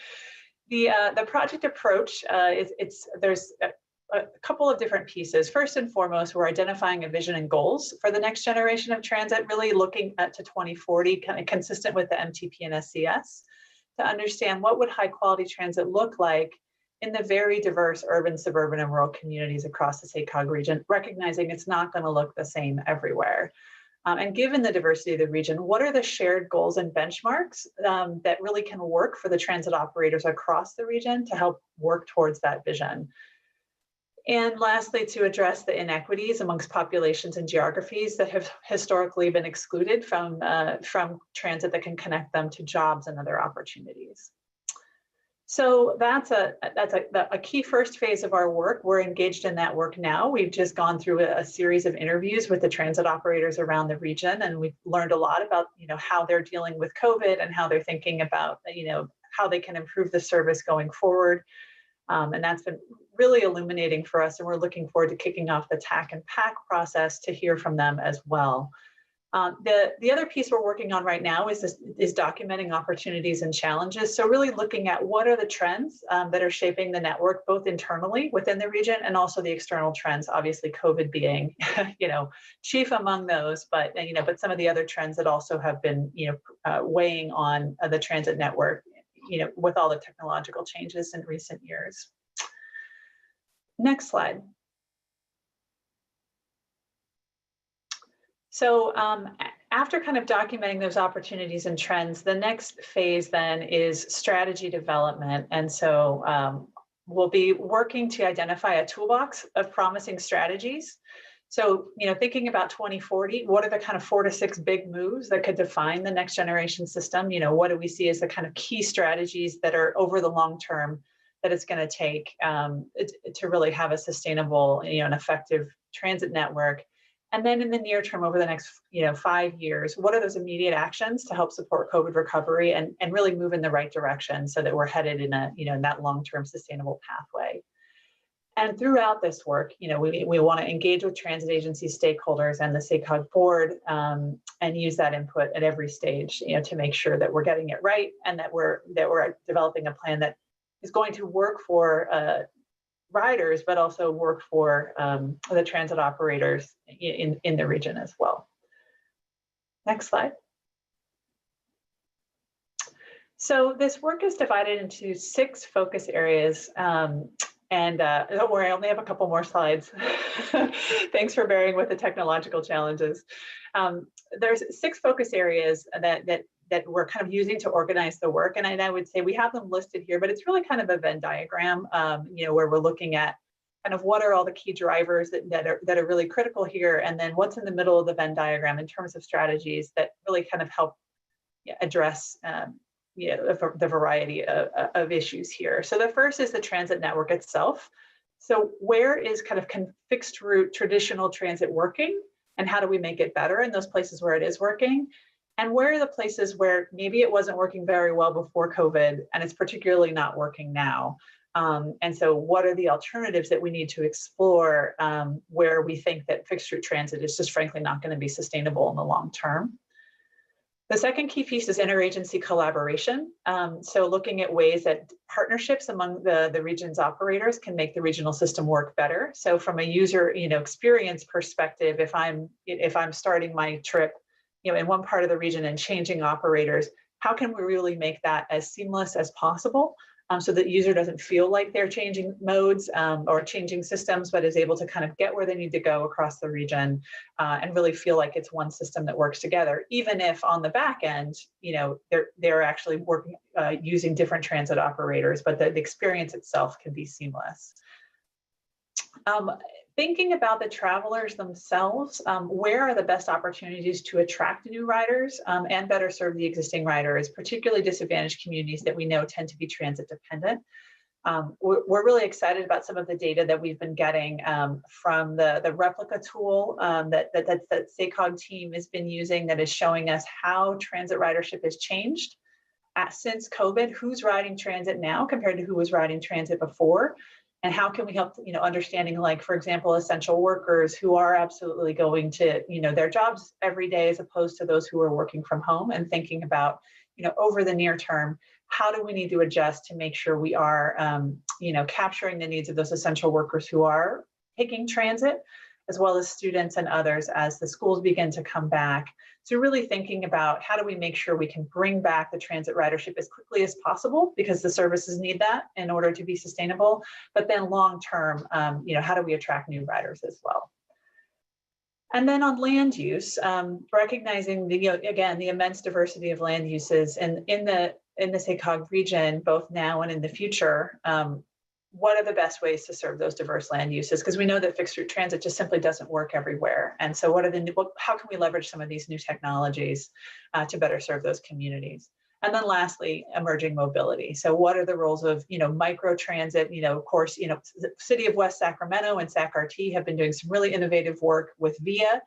The project approach there's a couple of different pieces. First and foremost, we're identifying a vision and goals for the next generation of transit, really looking at to 2040, kind of consistent with the MTP and SCS, to understand what would high quality transit look like in the very diverse urban, suburban, and rural communities across the SACOG region, recognizing it's not going to look the same everywhere. And given the diversity of the region, what are the shared goals and benchmarks that really can work for the transit operators across the region to help work towards that vision? And lastly, to address the inequities amongst populations and geographies that have historically been excluded from transit that can connect them to jobs and other opportunities. So that's a key first phase of our work. We're engaged in that work now. We've just gone through a series of interviews with the transit operators around the region, and we've learned a lot about how they're dealing with COVID and how they're thinking about how they can improve the service going forward. And that's been really illuminating for us, and we're looking forward to kicking off the TAC and PAC process to hear from them as well. The other piece we're working on right now is documenting opportunities and challenges. So really looking at what are the trends that are shaping the network, both internally within the region and also the external trends, obviously COVID being, chief among those, but some of the other trends that also have been, weighing on the transit network, with all the technological changes in recent years. Next slide. So after kind of documenting those opportunities and trends, the next phase then is strategy development. And so we'll be working to identify a toolbox of promising strategies. So, thinking about 2040, what are the kind of 4 to 6 big moves that could define the next generation system? What do we see as the kind of key strategies that are over the long term that it's going to take to really have a sustainable, and effective transit network? And then in the near term, over the next 5 years, what are those immediate actions to help support COVID recovery and really move in the right direction so that we're headed in a in that long-term sustainable pathway? And throughout this work, we want to engage with transit agency stakeholders and the SACOG board and use that input at every stage, to make sure that we're getting it right and that we're developing a plan that is going to work for riders, but also work for the transit operators in the region as well. Next slide. So this work is divided into 6 focus areas. And don't worry, I only have a couple more slides. Thanks for bearing with the technological challenges. There's 6 focus areas that we're kind of using to organize the work. And I would say we have them listed here, but it's really kind of a Venn diagram, where we're looking at kind of what are all the key drivers that are really critical here, and then what's in the middle of the Venn diagram in terms of strategies that really kind of help address the variety of issues here. So the first is the transit network itself. So where is kind of fixed route traditional transit working, and how do we make it better in those places where it is working? And where are the places where maybe it wasn't working very well before COVID and it's particularly not working now? And so what are the alternatives that we need to explore where we think that fixed route transit is just frankly not going to be sustainable in the long term? The second key piece is interagency collaboration. So looking at ways that partnerships among the region's operators can make the regional system work better. So from a user experience perspective, if I'm starting my trip in one part of the region and changing operators, how can we really make that as seamless as possible so that user doesn't feel like they're changing modes or changing systems, but is able to kind of get where they need to go across the region and really feel like it's one system that works together, even if on the back end, you know, they're actually working using different transit operators, but the experience itself can be seamless. Thinking about the travelers themselves, where are the best opportunities to attract new riders and better serve the existing riders, particularly disadvantaged communities that we know tend to be transit dependent? We're really excited about some of the data that we've been getting from the replica tool that SACOG team has been using, that is showing us how transit ridership has changed since COVID, who's riding transit now compared to who was riding transit before. And how can we help, you know, understanding, like, for example, essential workers who are absolutely going to, you know, their jobs every day as opposed to those who are working from home, and thinking about, you know, over the near term, how do we need to adjust to make sure we are, you know, capturing the needs of those essential workers who are taking transit, as well as students and others as the schools begin to come back. So really thinking about how do we make sure we can bring back the transit ridership as quickly as possible, because the services need that in order to be sustainable. But then long term, you know, how do we attract new riders as well? And then on land use, recognizing the, you know, again, the immense diversity of land uses and in the SACOG region, both now and in the future, what are the best ways to serve those diverse land uses? Because we know that fixed route transit just simply doesn't work everywhere. And so how can we leverage some of these new technologies to better serve those communities? And then lastly, emerging mobility. So what are the roles of, you know, micro transit? You know, of course, you know, the City of West Sacramento and SAC-RT have been doing some really innovative work with VIA,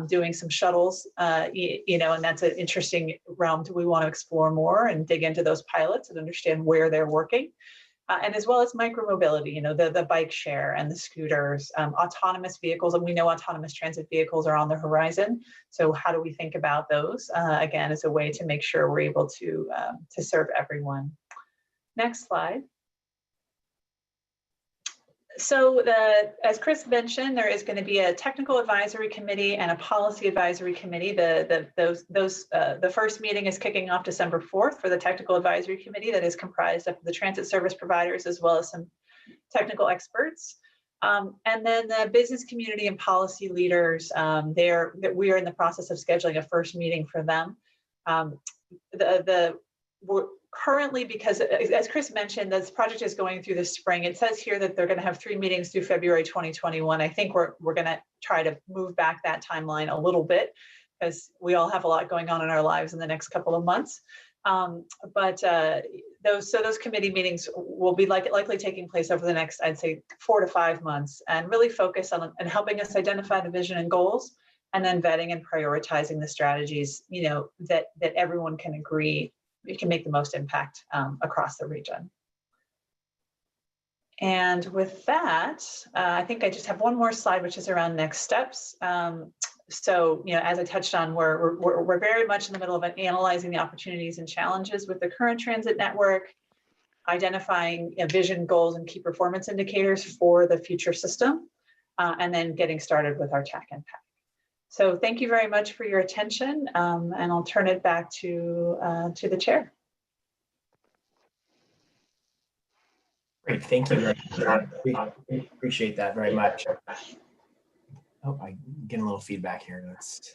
doing some shuttles, you know, and that's an interesting realm we want to explore more and dig into those pilots and understand where they're working. And as well as micromobility, you know, the bike share and the scooters, autonomous vehicles, and we know autonomous transit vehicles are on the horizon. So how do we think about those, again, as a way to make sure we're able to serve everyone? Next slide. So as Chris mentioned, there is going to be a technical advisory committee and a policy advisory committee. The first meeting is kicking off December 4th for the technical advisory committee that is comprised of the transit service providers as well as some technical experts. And then the business community and policy leaders, we are in the process of scheduling a first meeting for them. We're currently, because as Chris mentioned, this project is going through the spring. It says here that they're going to have 3 meetings through February 2021. I think we're going to try to move back that timeline a little bit, because we all have a lot going on in our lives in the next couple of months. Those committee meetings will be likely taking place over the next, I'd say, 4 to 5 months, and really focus on and helping us identify the vision and goals, and then vetting and prioritizing the strategies, you know, that everyone can agree we can make the most impact across the region. And with that, I think I just have one more slide, which is around next steps. So, you know, as I touched on, we're very much in the middle of analyzing the opportunities and challenges with the current transit network, identifying vision, goals, and key performance indicators for the future system, and then getting started with our TAC impact. So thank you very much for your attention, and I'll turn it back to the chair. Great, thank you. We appreciate that very much. Oh, I'm getting a little feedback here. Let's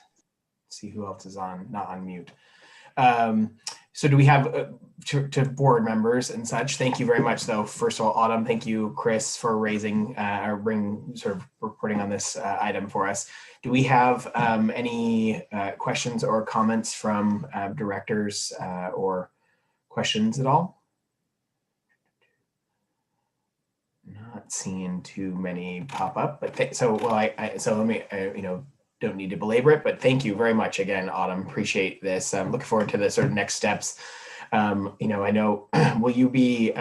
see who else is not on mute. So do we have to board members and such? Thank you very much, though. First of all, Autumn, thank you, Chris, for raising sort of reporting on this item for us. Do we have any questions or comments from directors or questions at all? Not seeing too many pop up, but so let me you know, don't need to belabor it, but thank you very much again, Autumn. Appreciate this. I'm looking forward to the sort of next steps. You know, I know, will you be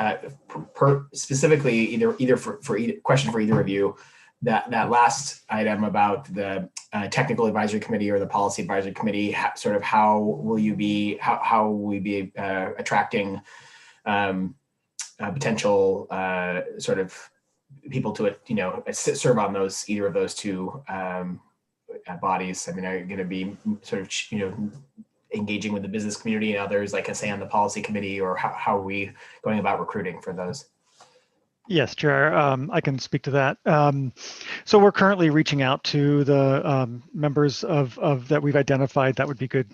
specifically either for question for either of you, that last item about the technical advisory committee or the policy advisory committee, sort of how will we be attracting potential sort of people to, you know, serve on either of those two bodies? I mean, are you going to be sort of, you know, engaging with the business community and others, like I say on the policy committee, or how are we going about recruiting for those? Yes, Chair, I can speak to that. So we're currently reaching out to the members of that we've identified that would be good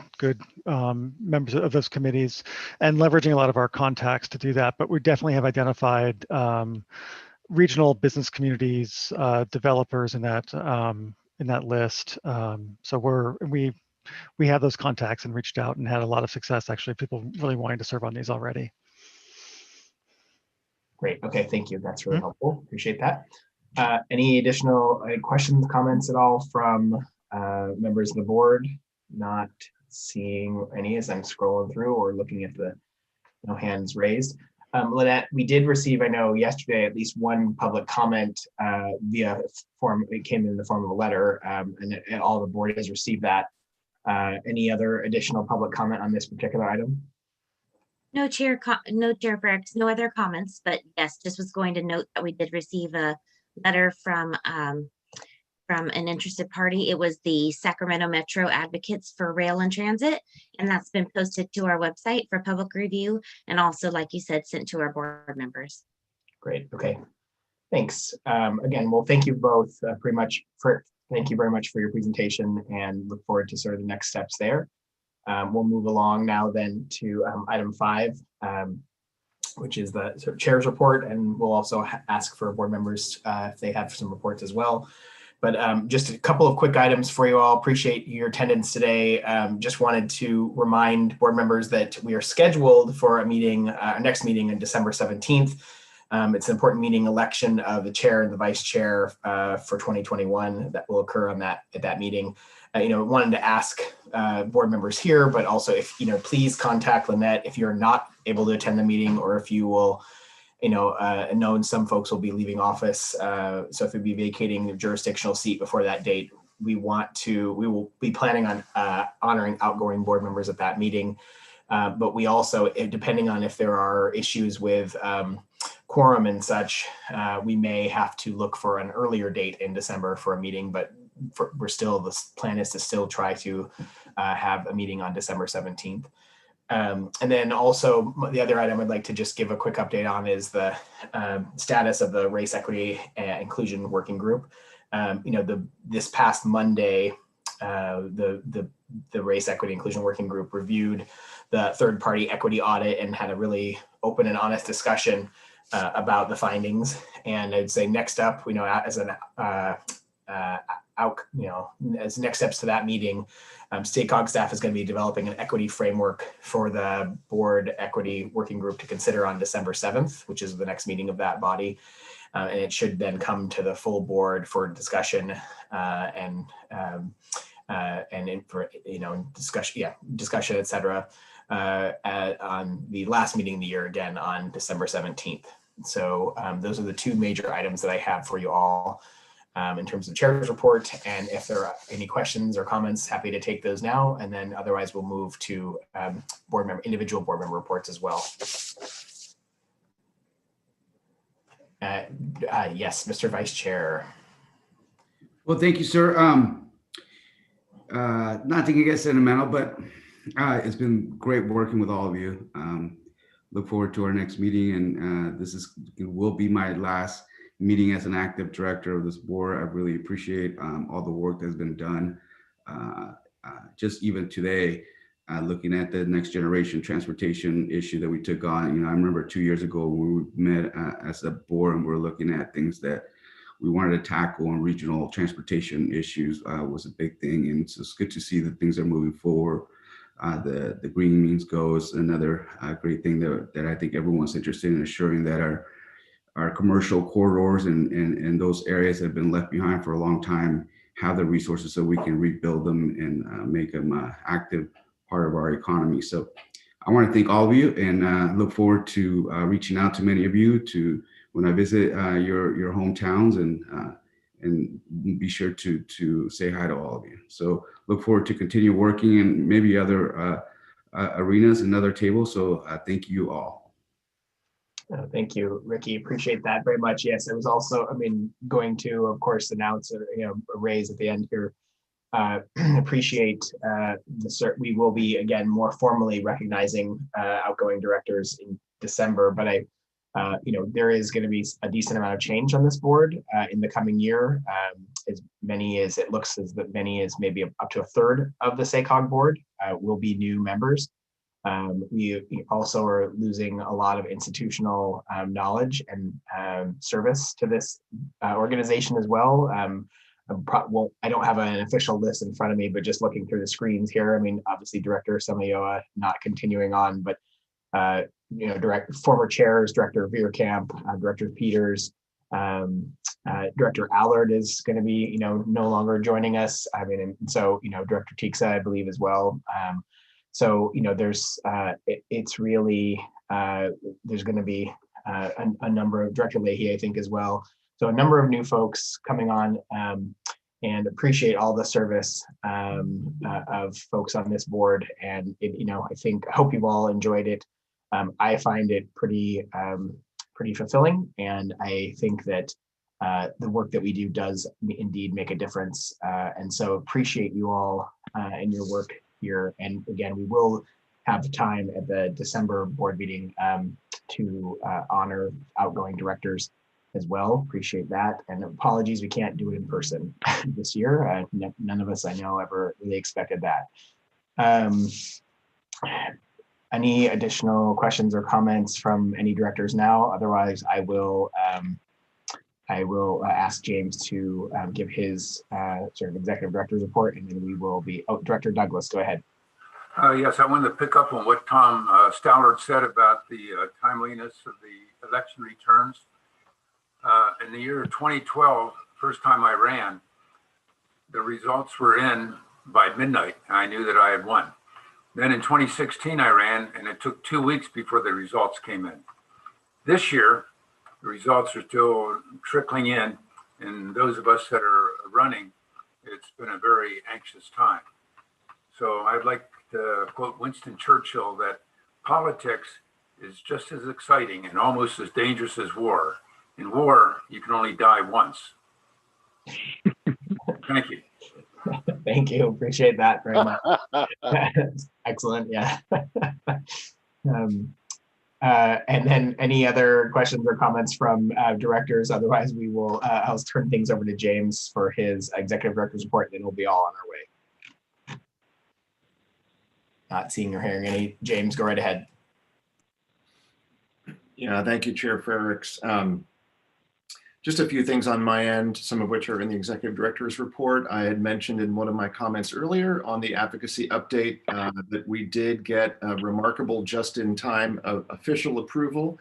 members of those committees, and leveraging a lot of our contacts to do that. But we definitely have identified regional business communities, developers in that list. So we have those contacts and reached out and had a lot of success, actually, people really wanting to serve on these already. Great. Okay, thank you. That's really helpful. Appreciate that. Any additional questions, comments at all from members of the board? Not seeing any as I'm scrolling through or looking at the hands raised. Lynette, we did receive, I know yesterday, at least one public comment via form. It came in the form of a letter, and all the board has received that. Any other additional public comment on this particular item? No, Chair Frericks, no other comments, but yes, just was going to note that we did receive a letter from an interested party. It was the Sacramento Metro Advocates for Rail and Transit, and that's been posted to our website for public review, and also, like you said, sent to our board members. Great. Okay. Thanks. Again, well, thank you both thank you very much for your presentation, and look forward to sort of the next steps there. We'll move along now then to item 5, which is the sort of chair's report, and we'll also ask for board members if they have some reports as well. But just a couple of quick items for you all. Appreciate your attendance today. Just wanted to remind board members that we are scheduled for a meeting, our next meeting on December 17th. It's an important meeting, election of the chair and the vice chair for 2021 that will occur at that meeting. Wanted to ask board members here, but also if, please contact Lynette if you're not able to attend the meeting, or if you will, known some folks will be leaving office. So if we'd be vacating a jurisdictional seat before that date, we will be planning on honoring outgoing board members at that meeting. But we also, depending on if there are issues with quorum and such, we may have to look for an earlier date in December for a meeting, but the plan is to still try to have a meeting on December 17th. And then also the other item I'd like to just give a quick update on is the status of the Race Equity Inclusion Working Group. This past Monday, the Race Equity Inclusion Working Group reviewed the third-party equity audit and had a really open and honest discussion about the findings. And I'd say next up, as next steps to that meeting, State COG staff is going to be developing an equity framework for the board equity working group to consider on December 7th, which is the next meeting of that body. And it should then come to the full board for discussion discussion, et cetera, on the last meeting of the year, again on December 17th. So those are the two major items that I have for you all in terms of chair's report. And if there are any questions or comments, happy to take those now. And then otherwise we'll move to individual board member reports as well. Yes, Mr. Vice Chair. Well, thank you, sir. Not to get sentimental, but it's been great working with all of you. Look forward to our next meeting, and will be my last meeting as an active director of this board. I really appreciate all the work that's been done. Just even today, looking at the next generation transportation issue that we took on. I remember 2 years ago when we met as a board and we're looking at things that we wanted to tackle, and regional transportation issues was a big thing. And so it's good to see that things are moving forward. The Green Means Go is another great thing that I think everyone's interested in, ensuring that our commercial corridors and those areas that have been left behind for a long time have the resources so we can rebuild them and make them an active part of our economy. So I want to thank all of you, and look forward to reaching out to many of you when I visit your hometowns, and be sure to say hi to all of you. So look forward to continue working in maybe other arenas and other tables. So thank you all. Thank you, Ricky. Appreciate that very much. Yes, it was also, going to, of course, announce a raise at the end here appreciate we will be again more formally recognizing outgoing directors in December, but there is going to be a decent amount of change on this board in the coming year. As many as it looks as that many as maybe up to a third of the SACOG board will be new members. We also are losing a lot of institutional knowledge and service to this organization as well. Well, I don't have an official list in front of me, but just looking through the screens here, I mean, obviously Director Samayoa not continuing on, but former chairs, Director Veerkamp, Director Peters, Director Allard is going to be, no longer joining us. I mean, and so, Director Tiksa, I believe as well. So, there's, it's really, there's going to be a number of Director Leahy, I think, as well. So a number of new folks coming on, and appreciate all the service of folks on this board. And, I hope you've all enjoyed it. I find it pretty fulfilling. And I think that the work that we do does indeed make a difference. And so appreciate you all and your work here. And again, we will have time at the December board meeting to honor outgoing directors as well. Appreciate that. And apologies, we can't do it in person this year. None of us I know ever really expected that. Any additional questions or comments from any directors now? Otherwise, I will ask James to give his sort of executive director's report, and then we will be, Director Douglas, go ahead. Yes, I wanted to pick up on what Tom Stallard said about the timeliness of the election returns. In the year 2012, first time I ran, the results were in by midnight, and I knew that I had won. Then in 2016, I ran, and it took 2 weeks before the results came in. This year, the results are still trickling in, and those of us that are running, it's been a very anxious time. So I'd like to quote Winston Churchill that politics is just as exciting and almost as dangerous as war. In war, you can only die once. Thank you. Thank you. Appreciate that very much. Excellent. Yeah. And then any other questions or comments from directors? Otherwise, we will, I'll turn things over to James for his executive director's report, and then we'll be all on our way. Not seeing or hearing any. James, go right ahead. Yeah, thank you, Chair Frericks. Just a few things on my end, some of which are in the executive director's report. I had mentioned in one of my comments earlier on the advocacy update that we did get a remarkable just-in-time official approval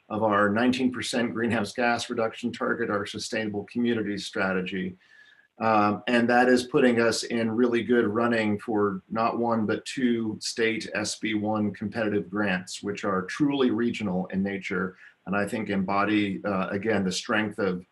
of our 19% greenhouse gas reduction target, our sustainable communities strategy. And that is putting us in really good running for not one, but 2 state SB1 competitive grants, which are truly regional in nature. And I think embody, again, the strength of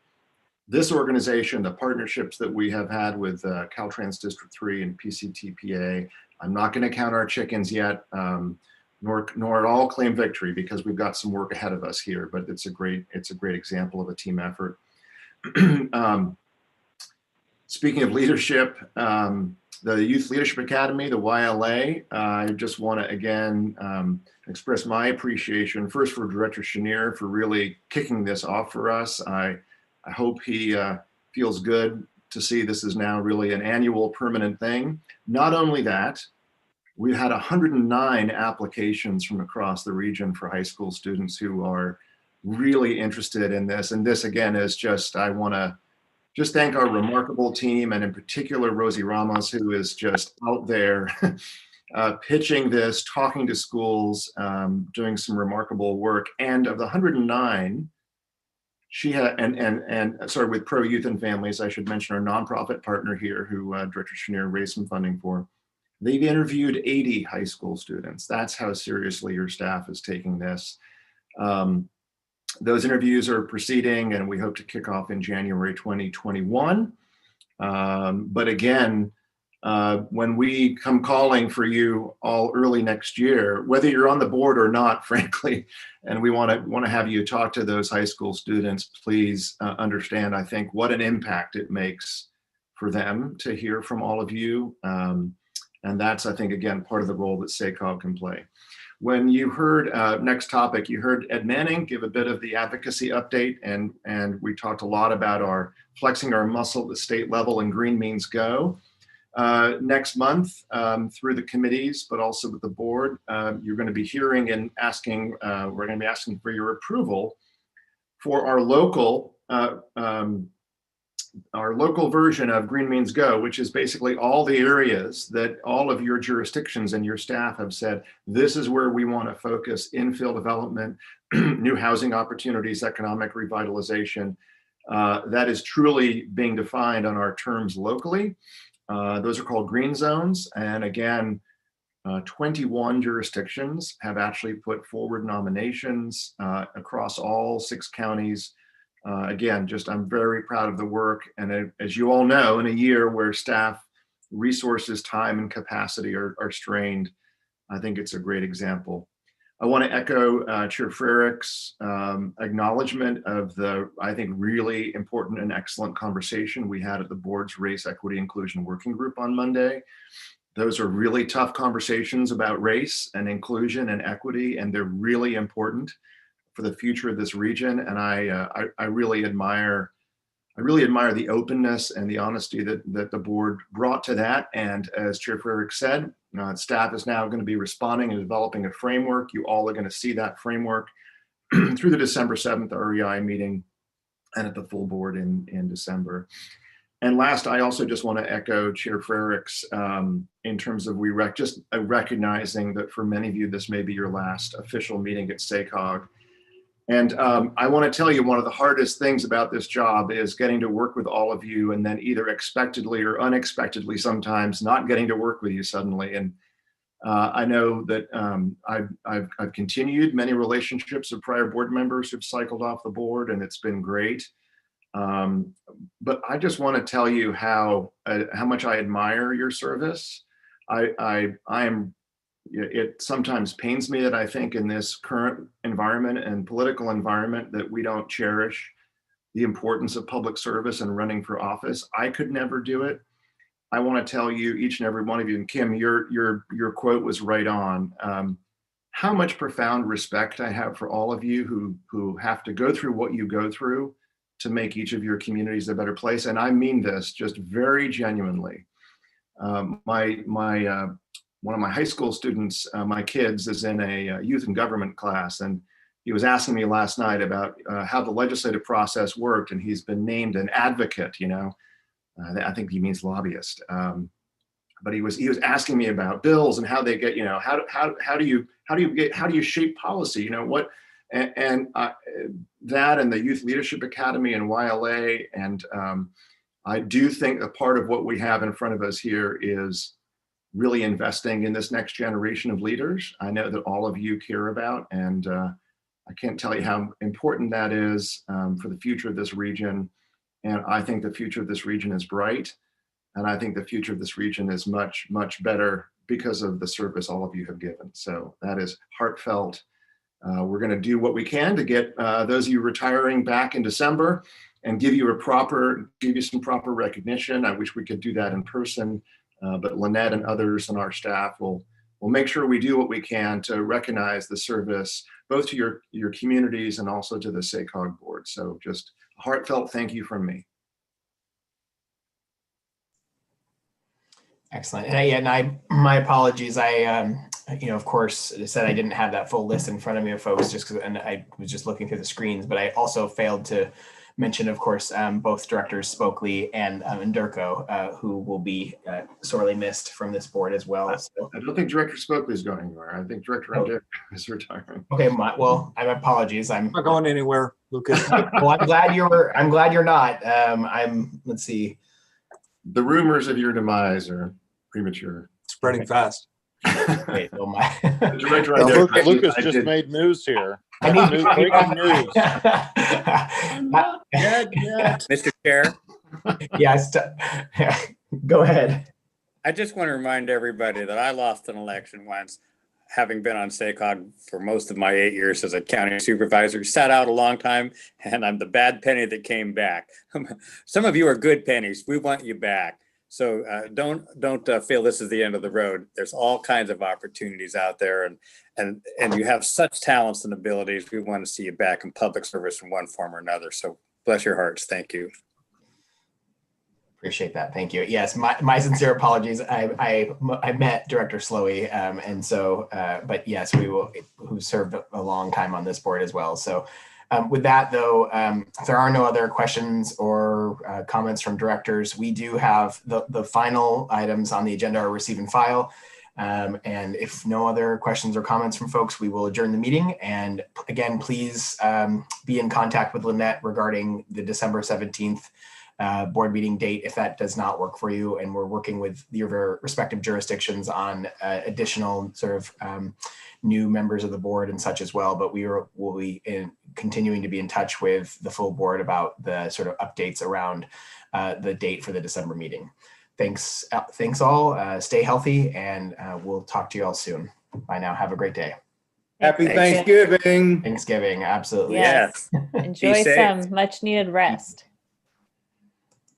this organization, the partnerships that we have had with Caltrans District 3 and PCTPA. I'm not going to count our chickens yet, nor at all claim victory, because we've got some work ahead of us here, but it's a great example of a team effort. Speaking of leadership, the Youth Leadership Academy, the YLA, I just want to again express my appreciation first for Director Chenier for really kicking this off for us. I hope he feels good to see this is now really an annual permanent thing. Not only that, we had 109 applications from across the region for high school students who are really interested in this. And this again is just, I want to just thank our remarkable team, and in particular, Rosie Ramos, who is just out there pitching this, talking to schools, doing some remarkable work. And of the 109, she had, and sorry, with Pro Youth and Families, I should mention our nonprofit partner here, who Director Chenier raised some funding for. They've interviewed 80 high school students. That's how seriously your staff is taking this. Those interviews are proceeding, and we hope to kick off in January 2021. But again, when we come calling for you all early next year, whether you're on the board or not, frankly, and we want to have you talk to those high school students, please understand, I think, what an impact it makes for them to hear from all of you. And that's, I think, again, part of the role that SACOG can play. When you heard, next topic, you heard Ed Manning give a bit of the advocacy update, and we talked a lot about our flexing our muscle at the state level and Green Means Go. Next month, through the committees, but also with the board, you're going to be hearing and asking, we're going to be asking for your approval for our local version of Green Means Go, which is basically all the areas that all of your jurisdictions and your staff have said, this is where we want to focus: infill development, new housing opportunities, economic revitalization. That is truly being defined on our terms locally. Those are called green zones. And again, 21 jurisdictions have actually put forward nominations across all 6 counties. Again, I'm very proud of the work. And as you all know, in a year where staff resources, time, and capacity are strained, I think it's a great example. I want to echo Chair Frerich's acknowledgement of the, I think, really important and excellent conversation we had at the board's Race, Equity, Inclusion Working Group on Monday. Those are really tough conversations about race and inclusion and equity, and they're really important for the future of this region. And I really admire the openness and the honesty that the board brought to that. And as Chair Frerich said, staff is now going to be responding and developing a framework. You all are going to see that framework through the December 7th REI meeting and at the full board in December. And last, I also just want to echo Chair Frerich's in terms of recognizing that for many of you, this may be your last official meeting at SACOG. And I want to tell you, one of the hardest things about this job is getting to work with all of you, and then either expectedly or unexpectedly sometimes not getting to work with you suddenly. And I know that I've continued many relationships with prior board members who've cycled off the board, and it's been great. But I just want to tell you how much I admire your service. It sometimes pains me that I think in this current environment and political environment that we don't cherish the importance of public service and running for office. I could never do it. I want to tell you, each and every one of you, and Kim, your quote was right on. How much profound respect I have for all of you who have to go through what you go through to make each of your communities a better place. And I mean this just very genuinely. One of my high school students, my kids, is in a youth and government class, and he was asking me last night about how the legislative process worked, and he's been named an advocate. I think he means lobbyist, but he was asking me about bills and how they get, how do you shape policy, that and the Youth Leadership Academy and YLA, and I do think a part of what we have in front of us here is really investing in this next generation of leaders. I know that all of you care about, and I can't tell you how important that is for the future of this region. And I think the future of this region is bright. And I think the future of this region is much, much better because of the service all of you have given. So that is heartfelt. We're going to do what we can to get those of you retiring back in December and give you some proper recognition. I wish we could do that in person. But Lynette and others on our staff will make sure we do what we can to recognize the service, both to your communities and also to the SACOG board. So just a heartfelt thank you from me. Excellent. And my apologies. Of course, said I didn't have that full list in front of me of folks and I was just looking through the screens, but I also failed to mention, of course, both directors Spokley and Ndurko, who will be sorely missed from this board as well. So. I don't think Director Spokley is going anywhere. I think Director Ndurko is retiring. Okay, well, I apologies. I'm not going anywhere, Lucas. Well, I'm glad you're not. Let's see. The rumors of your demise are premature. Spreading fast. Wait, Lucas just made news here. Breaking news. Not yet. Mr. Chair. Yes. Go ahead. I just want to remind everybody that I lost an election once. having been on SACOG for most of my 8 years as a county supervisor, sat out a long time, and I'm the bad penny that came back. Some of you are good pennies. We want you back. So don't feel this is the end of the road. There's all kinds of opportunities out there, and you have such talents and abilities. We want to see you back in public service in one form or another. So bless your hearts. Thank you. Appreciate that. Thank you. Yes, my sincere apologies. I met Director Slowey, and so, but yes, who served a long time on this board as well. So with that though, if there are no other questions or comments from directors, we do have the final items on the agenda are receive and file. And if no other questions or comments from folks, we will adjourn the meeting. And again, please be in contact with Lynette regarding the December 17th board meeting date if that does not work for you. And we're working with your respective jurisdictions on additional sort of new members of the board and such as well. But will be continuing to be in touch with the full board about the sort of updates around the date for the December meeting. Thanks all. Stay healthy, and we'll talk to you all soon. Bye now. Have a great day. Happy Thanksgiving. Thanksgiving, absolutely. Yes. Enjoy some much needed rest.